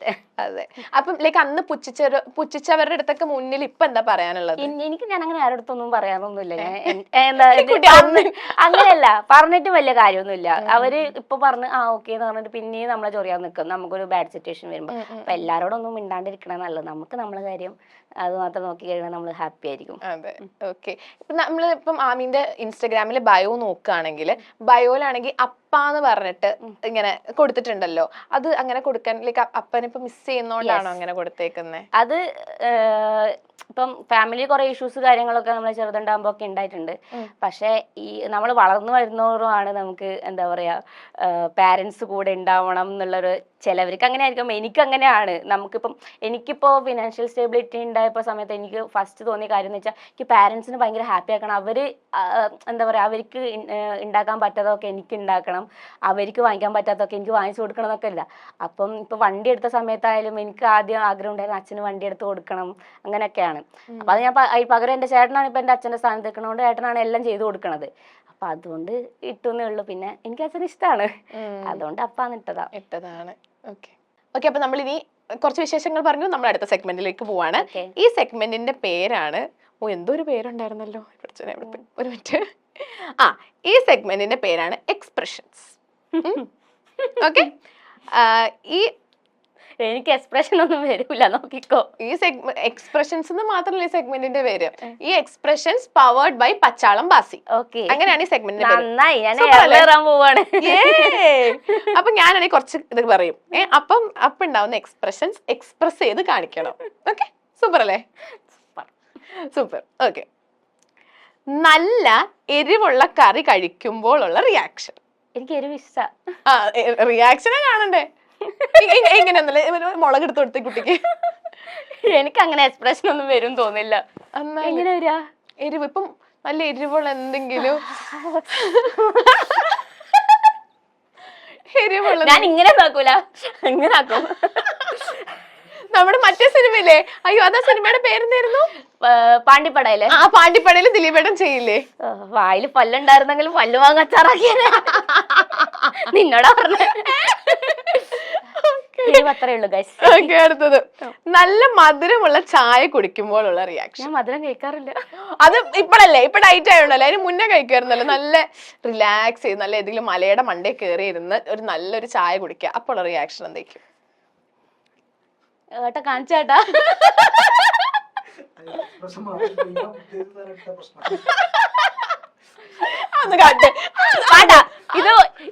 അതെ. അപ്പം ലൈക്ക് അന്ന് പുച്ഛിച്ചവരുടെ അടുത്തൊക്കെ മുന്നിൽ ഇപ്പൊ എന്താ പറയാനുള്ളത്? എനിക്ക് ഞാൻ അങ്ങനെ ആരുടെ അടുത്തൊന്നും പറയാനൊന്നുമില്ല. അങ്ങനെയല്ല, പറഞ്ഞിട്ട് വലിയ കാര്യമൊന്നുമില്ല. അവര് ഇപ്പൊ പറഞ്ഞ് ഓക്കെ എന്ന് പറഞ്ഞിട്ട് പിന്നെയും നമ്മളെ ചൊറിയാൻ നിൽക്കും നമുക്കൊരു ബാഡ് സിറ്റുവേഷൻ വരുമ്പോ. അപ്പൊ എല്ലാരോടൊന്നും മിണ്ടാണ്ടിരിക്കണ നല്ലത്. നമുക്ക് നമ്മളെ കാര്യം അത് മാത്രം നോക്കി കഴിഞ്ഞാൽ നമ്മൾ ഹാപ്പി ആയിരിക്കും. അതെ, ഓക്കെ. ഇപ്പൊ നമ്മള് ഇപ്പം ആമീന്റെ ഇൻസ്റ്റഗ്രാമില് ബയോ നോക്കുകയാണെങ്കിൽ ബയോയിലാണെങ്കിൽ അപ്പാന്ന് പറഞ്ഞിട്ട് ഇങ്ങനെ കൊടുത്തിട്ടുണ്ടല്ലോ. അത് അങ്ങനെ കൊടുക്കാൻ ലൈക്ക് അപ്പനിപ്പൊ മിസ് ചെയ്യുന്നോണ്ടാണോ അങ്ങനെ കൊടുത്തേക്കുന്നത്? അത് ഇപ്പം ഫാമിലി കുറെ ഇഷ്യൂസ് കാര്യങ്ങളൊക്കെ നമ്മൾ ചെറുതുണ്ടാകുമ്പോ ഒക്കെ ഉണ്ടായിട്ടുണ്ട്. പക്ഷെ ഈ നമ്മൾ വളർന്നു വരുന്നോറുമാണ് നമുക്ക് എന്താ പറയാ പാരന്റ്സ് കൂടെ ഉണ്ടാവണം എന്നുള്ളൊരു, ചിലവർക്ക് അങ്ങനെ ആയിരിക്കും, എനിക്ക് അങ്ങനെയാണ്. എനിക്കിപ്പോ ഫിനാൻഷ്യൽ സ്റ്റെബിലിറ്റി ഉണ്ടായപ്പോ സമയത്ത് എനിക്ക് ഫസ്റ്റ് തോന്നിയ കാര്യം എന്ന് വെച്ചാൽ എനിക്ക് പാരന്റ്സിന് ഭയങ്കര ഹാപ്പി ആക്കണം. അവര് എന്താ പറയാ അവർക്ക് ഉണ്ടാക്കാൻ പറ്റാത്തതൊക്കെ എനിക്ക് ഉണ്ടാക്കണം, അവർക്ക് വാങ്ങിക്കാൻ പറ്റാത്തതൊക്കെ എനിക്ക് വാങ്ങിച്ചു കൊടുക്കണം എന്നൊക്കെ ഇല്ല. അപ്പം ഇപ്പൊ വണ്ടി എടുത്ത സമയത്തായാലും എനിക്ക് ആദ്യം ആഗ്രഹം ഉണ്ടായിരുന്നു അച്ഛന് വണ്ടി എടുത്ത് കൊടുക്കണം, അങ്ങനെയൊക്കെയാണ്. അപ്പൊ അത് ഞാൻ പകരം എന്റെ ചേട്ടനാണ് ഇപ്പൊ എന്റെ അച്ഛന്റെ സ്ഥാനത്ത് നിൽക്കണോണ്ട് ഏട്ടനാണ് എല്ലാം ചെയ്തു കൊടുക്കണത്. അപ്പൊ അതുകൊണ്ട് ഇട്ടുന്നേ ഉള്ളൂ. പിന്നെ എനിക്ക് അച്ഛന് ഇഷ്ടമാണ്, അതുകൊണ്ട് അപ്പാന്ന് ഇട്ടതാണ്. ഓക്കെ. അപ്പൊ നമ്മൾ ഇനി കുറച്ച് വിശേഷങ്ങൾ പറഞ്ഞു, നമ്മൾ അടുത്ത സെഗ്മെന്റിലേക്ക് പോവാണ്. ഈ സെഗ്മെന്റിന്റെ പേരാണ്, എന്തോ ഒരു പേരുണ്ടായിരുന്നല്ലോ, ഒരു മിനിറ്റ്. ഈ സെഗ്മെന്റിന്റെ പേരാണ് എക്സ്പ്രഷൻസ്. ഓക്കെ. എനിക്ക് എക്സ്പ്രഷൻ ഒന്നും വരൂല, നോക്കിക്കോ. ഈ എക്സ്പ്രഷൻസ് എന്ന് മാത്രമല്ല ഈ സെഗ്മെന്റിന്റെ പേര്. ഈ expressions powered by Pachalam Basi. Okay, അങ്ങനെയാണ് ഈ സെഗ്മെന്റിന്റെ പേര്. നന്നായി, ഞാൻ പോവാണ്. അപ്പൊ ഞാനാണെങ്കിൽ കുറച്ച് ഇത് പറയും. അപ്പം ഉണ്ടാവുന്ന എക്സ്പ്രഷൻസ് എക്സ്പ്രസ് ചെയ്ത് കാണിക്കണം. ഓക്കെ, സൂപ്പർ അല്ലേ? സൂപ്പർ. ഓക്കെ. നല്ല എരിവുള്ള കറി കഴിക്കുമ്പോൾ ഉള്ള റിയാക്ഷൻ. എനിക്ക് എരിവ് ഇഷ്ട. റിയാക്ഷനെ കാണണ്ടേ? എങ്ങനെയൊന്നല്ലേ മുളക് എടുത്ത് കൊടുത്ത കുട്ടിക്ക്? എനിക്ക് അങ്ങനെ എക്സ്പ്രഷൻ ഒന്നും വരും തോന്നില്ല. എങ്ങനെ വരാ എരിവ്? ഇപ്പം നല്ല എരിവുള്ള എന്തെങ്കിലും എരിവുള്ള ഞാൻ ഇങ്ങനെ നോക്കൂല, ഇങ്ങനെ ആക്കും. നമ്മുടെ മറ്റേ സിനിമയില്ലേ, അയ്യോ അതാ സിനിമയുടെ പേരെന്തായിരുന്നു? പാണ്ടിപ്പടയിലെ. പാണ്ടിപ്പടയില് ദിലീപേട്ടൻ ചെയ്യില്ലേ? വായില് പല്ലുണ്ടായിരുന്നെങ്കിലും പല്ല് വാങ്ങച്ചാറാക്കിയ നിന്നോടാ പറഞ്ഞ. അത്രേ ഉള്ളൂ ഗൈസ്. അടുത്തത് നല്ല മധുരമുള്ള ചായ കുടിക്കുമ്പോഴുള്ള റിയാക്ഷൻ. ഞാൻ മധുരം കഴിക്കാറില്ല. അത് ഇപ്പഴല്ലേ, ഇപ്പൊ ഡയറ്റ് ആയതുകൊണ്ടല്ലേ, അതിന് മുന്നേ കഴിക്കാറുണ്ടല്ലോ. നല്ല റിലാക്സ് ചെയ്ത് നല്ല ഏതെങ്കിലും മലയുടെ മണ്ടേ കയറി ഇരുന്ന് ഒരു നല്ലൊരു ചായ കുടിക്കുക, അപ്പോൾ ഉള്ള റിയാക്ഷൻ എന്തായിരിക്കും? ഏട്ടാ കാണിച്ചേട്ടാ.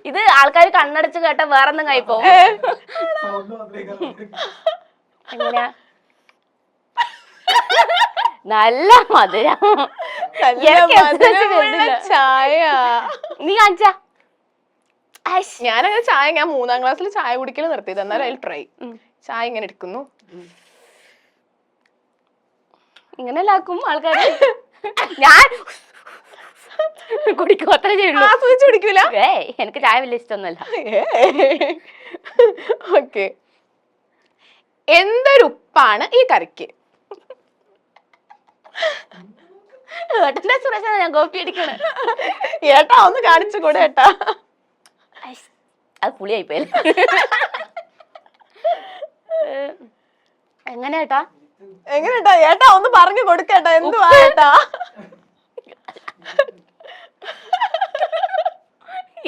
ഇത് ആൾക്കാർ കണ്ണടച്ച് കേട്ട വേറൊന്നും കഴിപ്പോ. എങ്ങനെയാ? നല്ല മധുരം ചായ. നീ കാണിച്ചാ? ഞാനങ്ങനെ ചായ, ഞാൻ 3ാം ക്ലാസ്സിൽ ചായ കുടിക്കൽ നിർത്തിയത്. എന്നാലും അതിൽ ട്രൈ. ചായ ഇങ്ങനെ എടുക്കുന്നു, ഇങ്ങനെല്ലാക്കും ആൾക്കാര്. ഞാൻ കുടിക്കും, അത്ര ചെയ്യുള്ളൂ. ആസ്വദിച്ച് കുടിക്കൂല. എനിക്ക് ചായ വലിയ ഇഷ്ടമൊന്നുമല്ല. ഓക്കെ. എന്തൊരു ഉപ്പാണ് ഈ കറിക്ക്? ഏട്ടന്റെ സുരക്ഷ ഞാൻ കോപ്പി അടിക്കണ. ഏട്ടാ ഒന്ന് കാണിച്ചു കൂടെ ഏട്ടാ. അത് പുളിയായിപ്പോയി. എങ്ങനെയാട്ടാ? എങ്ങനെട്ടാ? ഏട്ടാ ഒന്ന് പറഞ്ഞു കൊടുക്കേട്ടാ, എന്തുവാ ഏട്ടാ?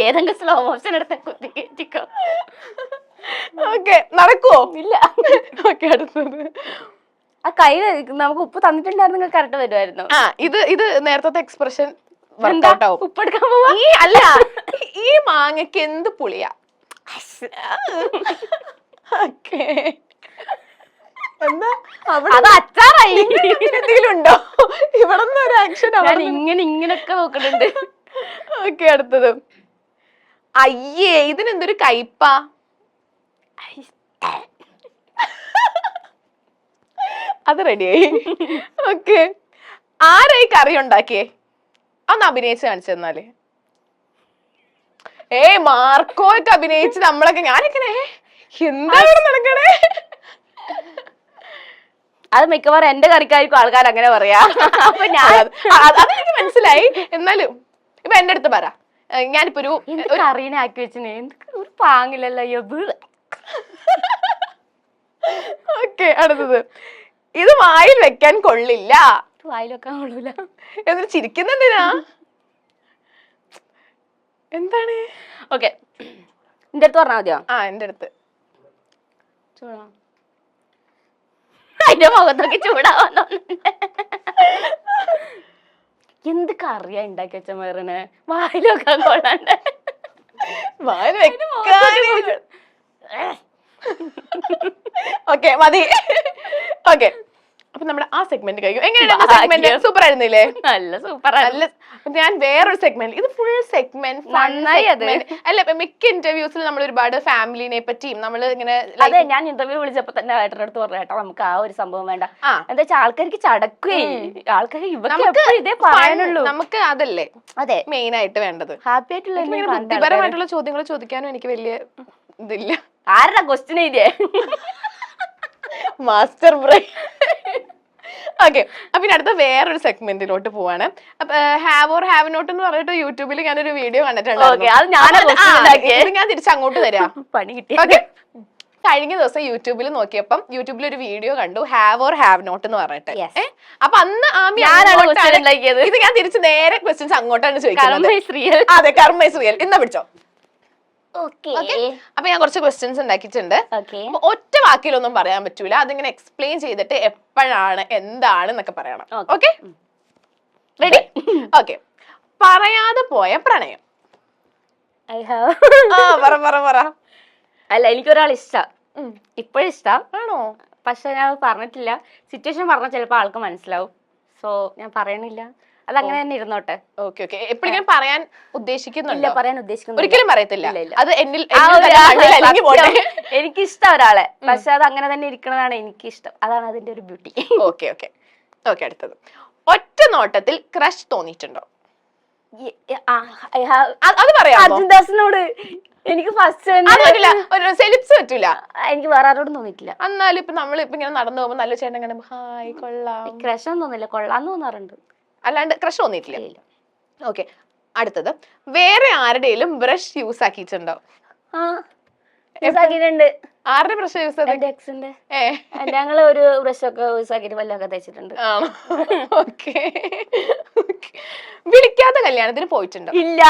ഏതെങ്കിലും സ്ലോ മോഷൻ എടുത്ത കുത്തി കേറ്റിക്കോ. ഓക്കെ, നടക്കുവോ? ഇല്ല. ഓക്കെ, അടുത്തത്. ആ കൈ നമുക്ക് ഉപ്പ് തന്നിട്ടുണ്ടായിരുന്നെങ്കിൽ കറക്റ്റ് വരുമായിരുന്നു. ഇത് നേരത്തെ എക്സ്പ്രഷൻ ഉപ്പ് എടുക്കാൻ പോവാ. അല്ല, ഈ മാങ്ങയ്ക്ക് എന്ത് പുളിയാ? ഓക്കെ, എന്താ അത് അച്ചാറായി. എന്തെങ്കിലും ഉണ്ടോ ഇവിടെ? ഒരു ആക്ഷൻ ഇങ്ങനെയൊക്കെ നോക്കുന്നുണ്ട്. ഓക്കെ, അടുത്തത്. അയ്യേ, ഇതിനെന്തൊരു കയ്പാ? അത് റെഡിയായി. ഓക്കെ. ആരായി കറി ഉണ്ടാക്കിയേ? ഒന്ന് അഭിനയിച്ച് കാണിച്ചു തന്നാല്. മാർക്കോയൊക്കെ അഭിനയിച്ച് നമ്മളൊക്കെ, ഞാനിങ്ങനെ എന്താ ഇവിടെ നടക്കണേ? അത് മിക്കവാറും എന്റെ കറിക്കാർക്കും ആൾക്കാർ അങ്ങനെ പറയാ. അപ്പൊ അതെനിക്ക് മനസ്സിലായി. എന്നാലും ഇപ്പൊ എന്റെ അടുത്ത് പറ, ഞാനിപ്പോ ഒരു കറീനെ ആക്കി വെച്ചിന് ഒരു പാങ്ങില്ലല്ലോ. ഓക്കെ, അടുത്തത്. ഇത് വായിൽ വെക്കാൻ കൊള്ളില്ല. വായിൽ വെക്കാൻ കൊള്ളൂല. എന്നിട്ട് ചിരിക്കുന്നെന്തിനാ? എന്താണ്? ഓക്കെ, എന്റെ അടുത്ത് പറഞ്ഞാൽ മതിയോ? ആ, എന്റെ അടുത്ത്. അതിന്റെ മുഖത്തൊക്കെ ചൂടാവാൻ എന്ത് കറിയാ ഉണ്ടാക്കി വെച്ച മേറിന് വായിൽ വെക്കാൻ കൊള്ളാണ്ട്? വായിൽ വെക്കാൻ. ഓക്കെ, മതി. ഓക്കെ, അപ്പൊ നമ്മുടെ ആ സെഗ്മെന്റ് കഴിഞ്ഞു. എങ്ങനെയാണ് സെഗ്മെന്റ്? സൂപ്പർ ആയിരുന്നില്ലേ? നല്ല സൂപ്പർ. നല്ല. ഞാൻ വേറൊരു സെഗ്മെന്റ്, ഇത് ഫുൾ സെഗ്മെന്റ് നന്നായി. അത് അല്ല, മിക്ക ഇന്റർവ്യൂസിൽ നമ്മൾ ഒരുപാട് ഫാമിലിനെ പറ്റിയും നമ്മൾ ഇങ്ങനെ. അതെ, ഞാൻ ഇന്റർവ്യൂ വിളിച്ചപ്പോ തന്നെ ഏട്ടൻ്റെ അടുത്ത് പറഞ്ഞു, ഏട്ടാ നമുക്ക് ആ ഒരു സംഭവം വേണ്ട. എന്താ വെച്ചാൽ ആൾക്കാർക്ക് ചടക്കുവേ, ആൾക്കാർ ഇതേ പറയാനുള്ളൂ. നമുക്ക് അതല്ലേ അതെ മെയിൻ ആയിട്ട് വേണ്ടത്. ഹാപ്പി ആയിട്ടുള്ള ബുദ്ധിപരമായിട്ടുള്ള ചോദ്യങ്ങൾ ചോദിക്കാനും എനിക്ക് വലിയ ഇതില്ല. ആരുടെ ക്വസ്റ്റ്യൻ ഇല്ലേ? Master brain. ഓക്കെ, അപ്പൊ ഇനി അടുത്ത വേറൊരു സെഗ്മെന്റിലോട്ട് പോവാണ്. അപ്പൊ ഹാവ് ഓർ ഹാവ് നോട്ട് എന്ന് പറഞ്ഞിട്ട് യൂട്യൂബിൽ ഞാനൊരു വീഡിയോ കണ്ടിട്ടുണ്ട്. ഞാൻ തിരിച്ചങ്ങോട്ട് തരാം. പണി കിട്ടി. ഓക്കെ, കഴിഞ്ഞ ദിവസം യൂട്യൂബിൽ നോക്കിയപ്പം യൂട്യൂബിൽ ഒരു വീഡിയോ കണ്ടു, ഹാവ് ഓർ ഹാവ് നോട്ട് എന്ന് പറഞ്ഞിട്ട്. അപ്പൊ അന്ന് ഇത് ഞാൻ തിരിച്ച് നേരെ ക്വസ്റ്റ്യൻസ് അങ്ങോട്ടാണ് ചോദിക്കുന്നത്. അതെ, കർമ്മ ഇസ് റിയൽ. എന്നാ പിടിച്ചോ. അപ്പൊ ഞാൻ കുറച്ച് ക്വസ്റ്റ്യൻസ് ഉണ്ടാക്കിയിട്ടുണ്ട്. ഒറ്റ വാക്കിലൊന്നും പറയാൻ പറ്റൂല, അതിങ്ങനെ എക്സ്പ്ലെയിൻ ചെയ്തിട്ട് എപ്പോഴാണ് എന്താണ് എന്നൊക്കെ പറയണം. Okay, ready? ഓക്കെ, പറയാതെ പോയ പ്രണയം. പറ. അല്ല, എനിക്കൊരാൾ ഇഷ്ടം, ഇപ്പോഴും ഇഷ്ടം ആണോ? പക്ഷെ ഞാൻ പറഞ്ഞിട്ടില്ല. സിറ്റുവേഷൻ പറഞ്ഞാൽ ചിലപ്പോ ആൾക്ക് മനസ്സിലാവും. സോ ഞാൻ പറയണില്ല, അതങ്ങനെ തന്നെ ഇരുന്നോട്ടെ. ഓക്കെ, എപ്പോഴെങ്കിലും പറയാൻ ഉദ്ദേശിക്കുന്നില്ല? പറയാൻ ഉദ്ദേശിക്കുന്നു, ഒരിക്കലും പറയത്തില്ല. അത് എനിക്കിഷ്ടം ഒരാളെ, പക്ഷെ അത് അങ്ങനെ തന്നെ ഇരിക്കണതാണ് എനിക്കിഷ്ടം. അതാണ് അതിന്റെ ഒരു ബ്യൂട്ടി. ഓക്കെ, അടുത്തത്. ഒറ്റ നോട്ടത്തിൽ ക്രഷ് തോന്നിയിട്ടുണ്ടോ? അത് പറയാം. അർജുൻദാസിനോട് എനിക്ക് ഫസ്റ്റ് സെലിബ്സ് പറ്റൂല. എനിക്ക് വേറെ ആരോടും തോന്നിയിട്ടില്ല. എന്നാലും ഇപ്പൊ നമ്മളിപ്പോ ഇങ്ങനെ നടന്നു പോകുമ്പോ നല്ല ചേട്ടൻ ഇങ്ങനെ ഹായ് കൊള്ളാം, ക്രഷ് ഒന്നും തോന്നില്ല, കൊള്ളാന്ന് തോന്നാറുണ്ട്. അല്ലാണ്ട് ക്രഷ് തോന്നിയിട്ടില്ല. ഓക്കെ, അടുത്തത്. വേറെ ആരുടെയും ബ്രഷ് യൂസ് ആക്കിയിട്ടുണ്ടോ? ആരുടെ ബ്രഷ് യൂസ് ചെയ്ത്? എക്സിന്റെ. ഞങ്ങള് ഒരു ബ്രഷ് ഒക്കെ യൂസ് ആക്കിയിട്ട് പല്ലൊക്കെ തേച്ചിട്ടുണ്ട്. ഓക്കെ, വിളിക്കാത്ത കല്യാണത്തിന് പോയിട്ടുണ്ടോ? ഇല്ല.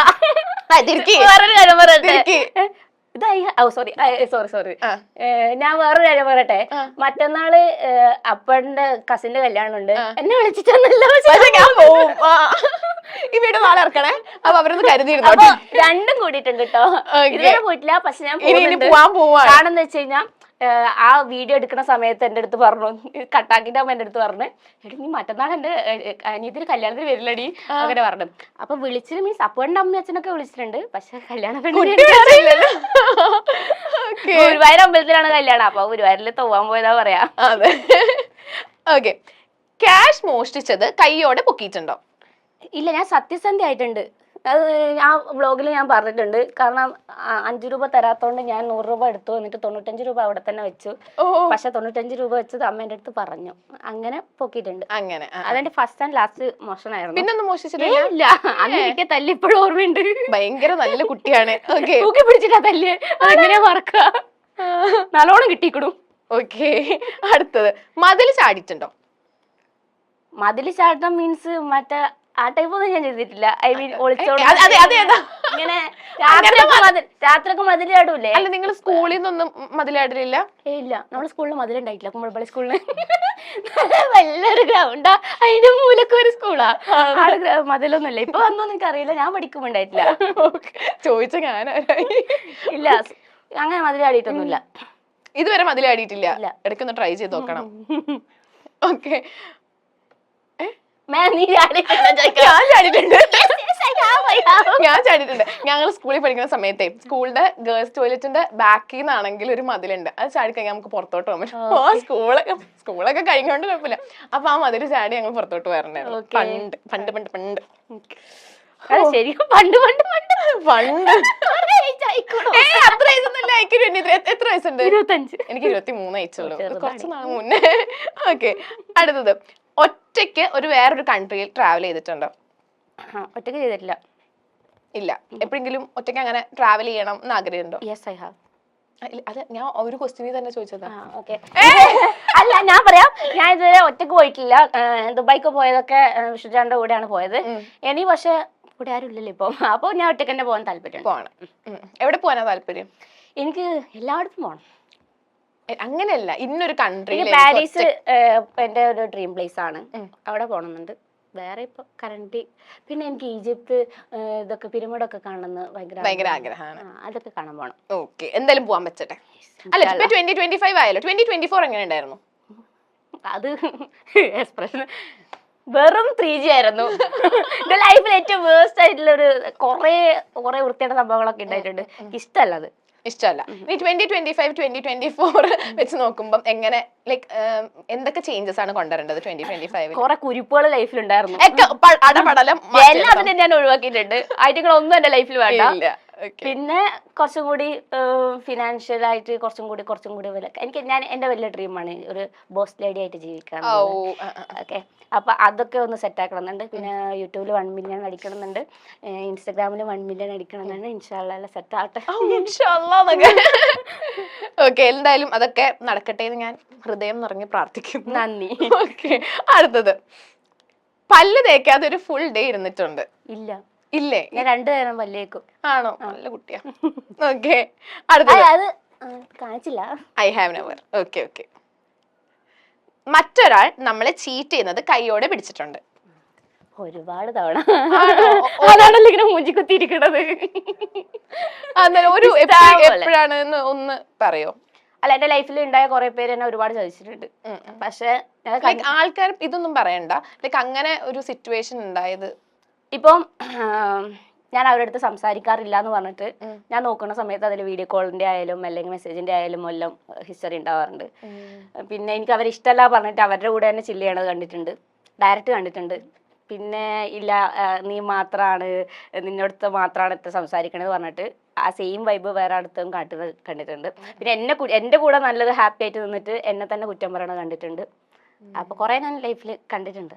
വേറൊരു കാര്യം പറയട്ടെ, സോറി ഞാൻ വേറൊരു കാര്യം പറയട്ടെ. മറ്റന്നാള് അപ്പന്റെ കസിന്റെ കല്യാണം ഉണ്ട്, എന്നെ വിളിച്ചിട്ടൊന്നുമില്ല. ഈ വീട് നാളെ ഇറക്കണേ. അപ്പൊ അവരൊന്ന് കരുതിയിരുന്നു. രണ്ടും കൂടിയിട്ടുണ്ട് കേട്ടോ. ഇതുവരെ പോയിട്ടില്ല, പക്ഷെ ഞാൻ പോവാൻ കാണുന്ന വെച്ച് കഴിഞ്ഞാൽ ആ വീഡിയോ എടുക്കുന്ന സമയത്ത് എന്റെ അടുത്ത് പറഞ്ഞു, കട്ടാക്കിട്ട് അമ്മ എന്റെ അടുത്ത് പറഞ്ഞു, എടി നീ മറ്റന്നാൾ എന്റെ അനിയത്തിന് കല്യാണത്തിന് വരില്ലടി അങ്ങനെ പറഞ്ഞു. അപ്പൊ വിളിച്ചത് മീൻസ് അപ്പന്റെ അമ്മയും അച്ഛനൊക്കെ വിളിച്ചിട്ടുണ്ട്, പക്ഷെ കല്യാണം ഗുരുവായൂർ അമ്പലത്തിലാണ് കല്യാണം. അപ്പൊ ഗുരുവായൂരിൽ തോവാൻ പോയതാ പറയാ. അതെ. ഓക്കെ, ക്യാഷ് മോഷ്ടിച്ചത് കൈയോടെ പൊക്കിയിട്ടുണ്ടോ? ഇല്ല, ഞാൻ സത്യസന്ധ ആയിട്ടുണ്ട്. അത് ആ വ്ളോഗിൽ ഞാൻ പറഞ്ഞിട്ടുണ്ട്. കാരണം 5 രൂപ തരാത്തോണ്ട് ഞാൻ 100 രൂപ എടുത്തു, എന്നിട്ട് 95 രൂപ അവിടെ തന്നെ വെച്ചു. പക്ഷെ 95 രൂപ വെച്ചത് അമ്മ എന്റെ അടുത്ത് പറഞ്ഞു, അങ്ങനെ പൊക്കിയിട്ടുണ്ട്. അങ്ങനെ അതെന്റെ ഫസ്റ്റ് ആൻഡ് ലാസ്റ്റ് മോഷണമായിരുന്നു. പിന്നൊന്നും മോഷ്ടിച്ചിട്ടില്ല. അന്ന് കിട്ടിയ തല്ല് ഇപ്പോഴും ഓർമ്മയുണ്ട്. ഭയങ്കര നല്ല കുട്ടിയാണ്. തൂക്കി പിടിച്ചിട്ടാ തല്ല്, അങ്ങനെ മറക്ക. നല്ലോണം കിട്ടിക്കണു. ഓക്കെ, അടുത്തത്. മതിൽ ചാടിയിട്ടുണ്ടോ? മതിൽ ചാടണം മീൻസ് മറ്റേ ആ ടൈപ്പ് ഒന്നും ഞാൻ ചെയ്തിട്ടില്ല. ഐ മീൻ ഒളിച്ചോളൂ ഇങ്ങനെ രാത്രിയൊക്കെ മതിൽ ചാടൂലേ? അല്ല, നിങ്ങൾ സ്കൂളിൽ നിന്നൊന്നും മതിലാടില്ല? ഇല്ല, നമ്മുടെ സ്കൂളിൽ മതിലുണ്ടായിട്ടില്ല. കുമ്പളപ്പള്ളി സ്കൂളിന് വലിയൊരു ഗ്രൗണ്ടാ, അതിന്റെ മൂലക്ക് ഒരു സ്കൂളാ. മതിലൊന്നുമില്ല. ഇപ്പൊ വന്നോന്ന് എനിക്ക് അറിയില്ല, ഞാൻ പഠിക്കുമ്പോ ഉണ്ടായിട്ടില്ല. ചോദിച്ച ഞാനാരായി? ഇല്ല, അങ്ങനെ മതിലാടിയിട്ടൊന്നുമില്ല. ഇതുവരെ മതിലാടിയിട്ടില്ല. ഇടയ്ക്കൊന്ന് ട്രൈ ചെയ്ത് നോക്കണം. ഓക്കെ, ഞാൻ ചാടിയിട്ടുണ്ട്. ഞങ്ങൾ സ്കൂളിൽ പഠിക്കുന്ന സമയത്തെ സ്കൂളിന്റെ ഗേൾസ് ടോയ്ലറ്റിന്റെ ബാക്കിൽ നിന്നാണെങ്കിൽ ഒരു മതിലുണ്ട്, അത് ചാടി കഴിഞ്ഞാൽ നമുക്ക് പുറത്തോട്ട് പോകാൻ പറ്റും. ആ സ്കൂളൊക്കെ കഴിഞ്ഞോണ്ട് കുഴപ്പമില്ല. അപ്പൊ ആ മതിൽ ചാടി ഞങ്ങൾ പുറത്തോട്ട് വരണായിരുന്നു പണ്ട്. ശരിക്കും പണ്ട് അത്ര വയസ്സൊന്നുമില്ല. എത്ര വയസ്സുണ്ട്? 25. എനിക്ക് 23 വയസ്സുള്ളൂ, കുറച്ച് നാൾ മുന്നേ. ഓക്കെ, അടുത്തത്. ഒറ്റയ്ക്ക് ഒരു വേറൊരു കൺട്രിയിൽ ട്രാവൽ ചെയ്തിട്ടുണ്ടോ? ഒറ്റയ്ക്ക് ചെയ്തിട്ടില്ല. ഇല്ല. എപ്പോഴെങ്കിലും ഒറ്റയ്ക്ക് അങ്ങനെ ട്രാവൽ ചെയ്യണം എന്ന് ആഗ്രഹമുണ്ടോ? Yes, I have. അത് ഞാൻ ഒരു ക്വസ്റ്റ്യനിൽ തന്നെ ചോദിച്ചതാ. ഓക്കെ. അല്ല ഞാൻ പറയാം, ഞാൻ ഇതുവരെ ഒറ്റക്ക് പോയിട്ടില്ല. ദുബായിക്ക് പോയതൊക്കെ വിഷ്ണുചാന്റെ കൂടെയാണ് പോയത്. ഇനി പക്ഷെ കൂടെ ആരും ഇല്ലല്ലോ ഇപ്പൊ, അപ്പൊ ഞാൻ ഒറ്റക്ക് തന്നെ പോകാൻ താല്പര്യം. പോണം. എവിടെ പോകാനാ താല്പര്യം? എനിക്ക് എല്ലായിടത്തും പോകണം. അങ്ങനെയല്ല, ഇന്നൊരു കൺട്രി. പാരീസ് എന്റെ ഒരു ഡ്രീം പ്ലേസ് ആണ്, അവിടെ പോകണമെന്നുണ്ട്. വേറെ ഇപ്പൊ കറന്റ് പിന്നെ എനിക്ക് ഈജിപ്ത് ഇതൊക്കെ പിരമിഡൊക്കെ കാണുന്നത് ഭയങ്കര ആഗ്രഹമാണ്. അതൊക്കെ കാണാൻ പോണം. ഓക്കെ, എന്തായാലും പോവാൻ പറ്റട്ടെ. അല്ല 2025 ആയല്ലോ, 2024 എങ്ങനെ ഉണ്ടായിരുന്നു? അത് എക്സ്പ്രഷൻ വെറും 3G ആയിരുന്നു. എന്റെ ലൈഫിൽ ഏറ്റവും വേഴ്സ്റ്റ് ആയിട്ടുള്ള ഒരു കുറെ വൃത്തിയുടെ സംഭവങ്ങളൊക്കെ ഉണ്ടായിട്ടുണ്ട്. ഇഷ്ടമല്ല അത്. ഇഷ്ടമല്ല. ഈ 2025 2024 വെച്ച് നോക്കുമ്പോൾ എങ്ങനെ ലൈക്ക് എന്തൊക്കെ ചേഞ്ചസ് ആണ് കൊണ്ടുവരേണ്ടത് 2025? കുറെ കുരിപ്പുകൾ ലൈഫിലുണ്ടായിരുന്നു, അടപടലം എല്ലാത്തിനും ഞാൻ ഒഴിവാക്കിയിട്ടുണ്ട്. ഐറ്റങ്ങളൊന്നും എന്റെ ലൈഫിൽ വേണ്ട. പിന്നെ കുറച്ചും കൂടി ഫിനാൻഷ്യൽ ആയിട്ട് കുറച്ചും കൂടി ഞാൻ എന്റെ വലിയ ഡ്രീമാണ് ഒരു ബോസ് ലേഡി ആയിട്ട് ജീവിക്കാൻ. ഓക്കെ, അപ്പൊ അതൊക്കെ ഒന്ന് സെറ്റ് ആക്കണമെന്നുണ്ട്. പിന്നെ യൂട്യൂബിൽ 1 മില്യൺ അടിക്കണമെന്നുണ്ട്, ഇൻസ്റ്റാഗ്രാമിൽ 1 മില്യൺ അടിക്കണമെന്നുണ്ട്. ഇൻഷാല്ലാ എല്ലാം സെറ്റ് ആവട്ടെ. ഓക്കെ, എന്തായാലും അതൊക്കെ നടക്കട്ടെ എന്ന് ഞാൻ ഹൃദയം നിറഞ്ഞ് പ്രാർത്ഥിക്കുന്നു. നന്ദി. ഓക്കെ, അടുത്തത് പല്ല് തേക്കാതെ ഒരു ഫുൾ ഡേ ഇരുന്നിട്ടുണ്ട്? ഇല്ല. ഇല്ലേ? ഞാൻ 2 നേരം പല്ലേക്കും. ആണോ? നല്ല കുട്ടിയാ. ഓക്കെ, അടുത്തത് അത് കാണിച്ചില്ല. I have never. Okay okay. മറ്റൊരാൾ നമ്മളെ ചീറ്റ് ചെയ്യുന്നത് കൈയോടെ പിടിച്ചിട്ടുണ്ട്? ഒരുപാട് തവണ. അതാണല്ലോ ഇങ്ങനെ മൂഞ്ചി കുത്തിയിരിക്കണത്. ഒരു എപ്പോഴാണ് ഒന്ന് പറയോ? അല്ല, എന്റെ ലൈഫിൽ ഉണ്ടായ കുറെ പേര് എന്നെ ഒരുപാട് ചോദിച്ചിട്ടുണ്ട്. പക്ഷെ ആൾക്കാർ ഇതൊന്നും പറയണ്ട, ലൈക്ക് അങ്ങനെ ഒരു സിറ്റുവേഷൻ ഉണ്ടായത്. ഇപ്പം ഞാൻ അവരുടെ അടുത്ത് സംസാരിക്കാറില്ല എന്ന് പറഞ്ഞിട്ട് ഞാൻ നോക്കുന്ന സമയത്ത് അതിൽ വീഡിയോ കോളിന്റെ ആയാലും അല്ലെങ്കിൽ മെസ്സേജിന്റെ ആയാലും എല്ലാം ഹിസ്റ്ററി ഉണ്ടാവാറുണ്ട്. പിന്നെ എനിക്ക് അവരെ ഇഷ്ടമല്ല പറഞ്ഞിട്ട് അവരുടെ കൂടെ തന്നെ ചില്ല് ചെയ്യണത് കണ്ടിട്ടുണ്ട്, ഡയറക്റ്റ് കണ്ടിട്ടുണ്ട്. പിന്നെ ഇല്ല നീ മാത്രമാണ്, നിന്നോടത്ത് മാത്രമാണ് ഇത്ര സംസാരിക്കണത് പറഞ്ഞിട്ട് ആ സെയിം വൈബ് വേറെ അടുത്തും കണ്ടിട്ടുണ്ട്. പിന്നെ എന്റെ കൂടെ നല്ലത് ഹാപ്പി ആയിട്ട് നിന്നിട്ട് എന്നെ തന്നെ കുറ്റം പറയണത് കണ്ടിട്ടുണ്ട്. അപ്പൊ കൊറേ ഞാൻ ലൈഫിൽ കണ്ടിട്ടുണ്ട്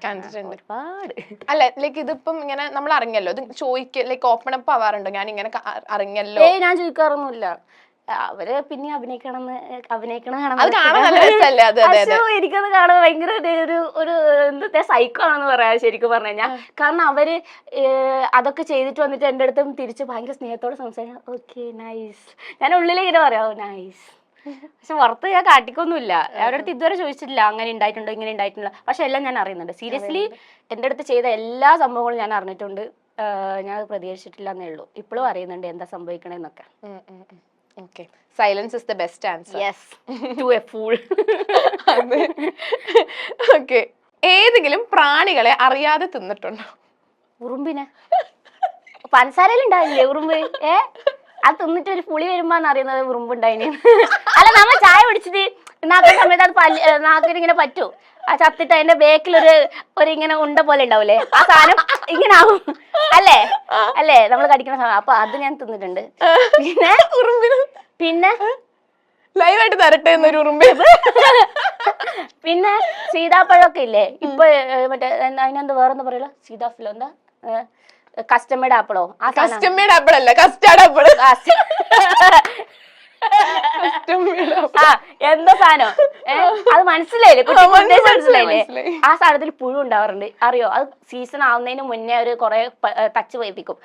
ഒരുപാട്. അല്ല ലൈക്ക് ഇതിപ്പം ഇങ്ങനെ നമ്മൾ അറിഞ്ഞല്ലോ, ഇത് ലൈക്ക് ഓപ്പൺ അപ്പ് ആവാറുണ്ടോ? ഞാൻ ഇങ്ങനെ അറിഞ്ഞല്ലോ. ഞാൻ ചോദിക്കാറൊന്നുമില്ല. അവര് പിന്നെ അഭിനയിക്കണം എനിക്കത് കാണാൻ ഭയങ്കര ഒരു എന്താ സൈക്കോ ആണെന്ന് പറയാ ശരിക്കും പറഞ്ഞു കഴിഞ്ഞാൽ. കാരണം അവര് അതൊക്കെ ചെയ്തിട്ട് വന്നിട്ട് എന്റെ അടുത്തും തിരിച്ച് ഭയങ്കര സ്നേഹത്തോടെ സംസാരിക്കാം. ഓക്കെ നൈസ്, ഞാൻ ഉള്ളിൽ ഇങ്ങനെ പറയാം നൈസ്. പക്ഷെ പുറത്ത് ഞാൻ കാട്ടിക്കൊന്നുമില്ല. അവരുടെ അടുത്ത് ഇതുവരെ ചോദിച്ചിട്ടില്ല അങ്ങനെ ഉണ്ടായിട്ടുണ്ടോ ഇങ്ങനെ ഉണ്ടായിട്ടുണ്ടോ. പക്ഷെ എല്ലാം ഞാൻ അറിയുന്നുണ്ട്. സീരിയസ്ലി എന്റെ അടുത്ത് ചെയ്ത എല്ലാ സംഭവങ്ങളും ഞാൻ അറിഞ്ഞിട്ടുണ്ട്. ഞാൻ അത് പ്രതികരിച്ചിട്ടില്ല എന്നേ ഉള്ളൂ. ഇപ്പോഴും അറിയുന്നുണ്ട് എന്താ സംഭവിക്കണേന്നൊക്കെ. Okay. Silence is the best answer. Yes, to a fool. Okay. ഏതെങ്കിലും പ്രാണികളെ അറിയാതെ തിന്നിട്ടുണ്ടോ? ഉറുമ്പിനെ. പഞ്ചസാരയിലുണ്ടാവില്ലേ ഉറുമ്പ്? അത് തിന്നിട്ട് ഒരു പുളി വരുമ്പോന്ന് അറിയുന്നത് ഉറുമ്പുണ്ടായിന്. അല്ല, നമ്മൾ ചായ പിടിച്ചിട്ട് നാക്കുന്ന സമയത്ത് അത് നാക്കിന് ഇങ്ങനെ പറ്റൂ. ആ ചത്തിട്ട് അതിന്റെ ബേക്കിൽ ഒരു ഇങ്ങനെ ഉണ്ട പോലെ ഉണ്ടാവൂലേ, ആ സാധനം ഇങ്ങനെ ആവും. അല്ലേ നമ്മൾ കടിക്കുന്ന സാധനം. അപ്പൊ അത് ഞാൻ തിന്നിട്ടുണ്ട്. പിന്നെ ലൈവായിട്ട് തരട്ടെ എന്നൊരു ഉറുമ്പ്. പിന്നെ സീതാപ്പഴമൊക്കെ ഇല്ലേ ഇപ്പൊ മറ്റേ അതിനെന്ത് വേറെന്താ പറയല്ലോ, സീതാഫലോ എന്താ കസ്റ്റമേഡ് ആപ്പിളോ? ആ കസ്റ്റമേഡ് ആപ്പിൾ അല്ല, കസ്റ്റാർഡ് ആപ്പിൾ. എന്താ സാധനം അത് മനസ്സിലായില്ലേ? ആ സാധനത്തിൽ പുഴു ഉണ്ടാവാറുണ്ട്, അറിയോ? അത് സീസൺ ആവുന്നതിന് മുന്നേ ഒരു കുറെ ടച്ച് വയ്പ്പിക്കും.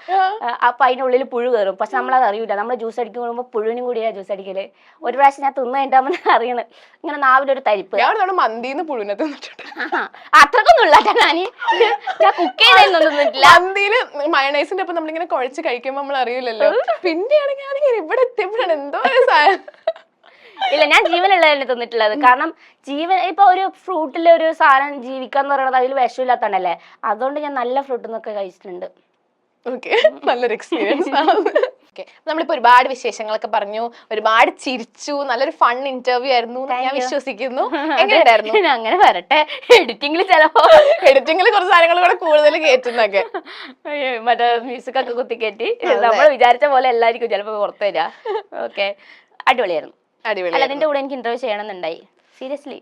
അപ്പൊ അതിന്റെ ഉള്ളിൽ പുഴു കയറും. പക്ഷെ നമ്മളത് അറിയില്ല. നമ്മൾ ജ്യൂസ് അടിക്കുമ്പോൾ പുഴുവിനും കൂടിയാ ജ്യൂസ് അടിക്കല്. ഒരു പ്രാവശ്യം ഞാൻ തിന്നു കഴിഞ്ഞാൽ അറിയണത് ഇങ്ങനെ നാവിലൊരു തരിപ്പ്. മന്തിന്ന് പുഴുവിനെ തിന്നിട്ടുണ്ട്. അത്രക്കൊന്നും ഇല്ല. ഞാൻ കുക്ക് ചെയ്തില്ല. മന്തിയില് മയണൈസിന്റെ ഒപ്പം നമ്മളിങ്ങനെ കുഴച്ച് കഴിക്കുമ്പോ നമ്മൾ അറിയില്ലല്ലോ. പിന്നെയാണെങ്കിൽ ഇവിടെ എത്തിയപ്പോഴാണ് എന്തോ ഇല്ല, ഞാൻ ജീവനുള്ളതല്ലേ തിന്നിട്ടുള്ളത്. കാരണം ഇപ്പൊ ഒരു ഫ്രൂട്ടിലെ ഒരു സാധനം ജീവിക്കാന്ന് പറയുന്നത് അതിൽ വിഷമില്ലാത്തതല്ലേ. അതുകൊണ്ട് ഞാൻ നല്ല ഫ്രൂട്ട് നിന്നൊക്കെ കഴിച്ചിട്ടുണ്ട്. നല്ലൊരു എക്സ്പീരിയൻസ് ആണ്. നമ്മളിപ്പോ ഒരുപാട് വിശേഷങ്ങളൊക്കെ പറഞ്ഞു, ഒരുപാട് ചിരിച്ചു, നല്ലൊരു ഫൺ ഇന്റർവ്യൂ ആയിരുന്നു ഞാൻ വിശ്വസിക്കുന്നു. എങ്ങനെയായിരുന്നു? അങ്ങനെ വരട്ടെ. എഡിറ്റിംഗിൽ കുറച്ച് സാധനങ്ങൾ കൂടെ കൂടുതൽ കയറ്റുന്നൊക്കെ, മറ്റേ മ്യൂസിക് ഒക്കെ കുത്തി കയറ്റി നമ്മൾ വിചാരിച്ച പോലെ എല്ലാവർക്കും ചിലപ്പോ പുറത്തു വരാ. ഓക്കെ, അടിപൊളിയായിരുന്നു. അല്ല, അതിന്റെ കൂടെ എനിക്ക് ഇന്റർവ്യൂ ചെയ്യണമെന്നുണ്ടായി. സീരിയസ്ലി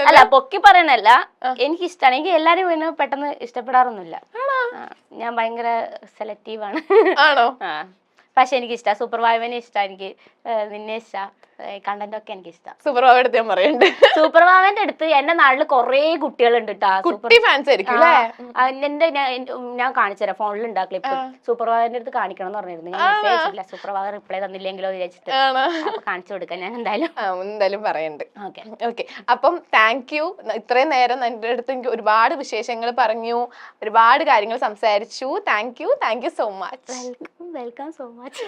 അല്ല, പൊക്കി പറയണല്ല, എനിക്ക് ഇഷ്ടമാണ്. എനിക്ക് എല്ലാരും എന്നെ പെട്ടെന്ന് ഇഷ്ടപ്പെടാറൊന്നുമില്ല. ഞാൻ ഭയങ്കര സെലക്റ്റീവ് ആണ്. ആണോ? പക്ഷെ എനിക്ക് ഇഷ്ടം സൂപ്പർ വായുവിനെ ഇഷ്ടം, എനിക്ക് നിന്നെ ഇഷ്ടം, കണ്ടന്റ് ഒക്കെ എനിക്ക് ഇഷ്ടം. സൂപ്പർ വാവ എടുത്ത് ഞാൻ പറയുന്നുണ്ട്. സൂപ്പർ വാവന്റെ അടുത്ത് എന്റെ നാട്ടില് കൊറേ കുട്ടികളുണ്ട് കേട്ടോ. കുട്ടി ഫാൻസ് ആയിരിക്കും എന്റെ ഞാൻ കാണിച്ചുതരാം, ഫോണിലുണ്ടാ ക്ലിപ്പ്. സൂപ്പർ വാവന്റെ അടുത്ത് കാണിക്കണം എന്ന് പറഞ്ഞിരുന്നു. ഞാൻ മെസ്സേജ് അയച്ചില്ല, സൂപ്പർ വാവ റിപ്ലൈ തന്നില്ലെങ്കിലോ വിചാരിച്ചിട്ട്. അപ്പൊ കാണിച്ചു കൊടുക്കാം ഞാൻ എന്തായാലും പറയുന്നുണ്ട്. ഓക്കെ ഓക്കെ, അപ്പം താങ്ക് യു. ഇത്രയും നേരം എൻ്റെ അടുത്ത് എനിക്ക് ഒരുപാട് വിശേഷങ്ങൾ പറഞ്ഞു, ഒരുപാട് കാര്യങ്ങൾ സംസാരിച്ചു. Thank you so much. Welcome so much.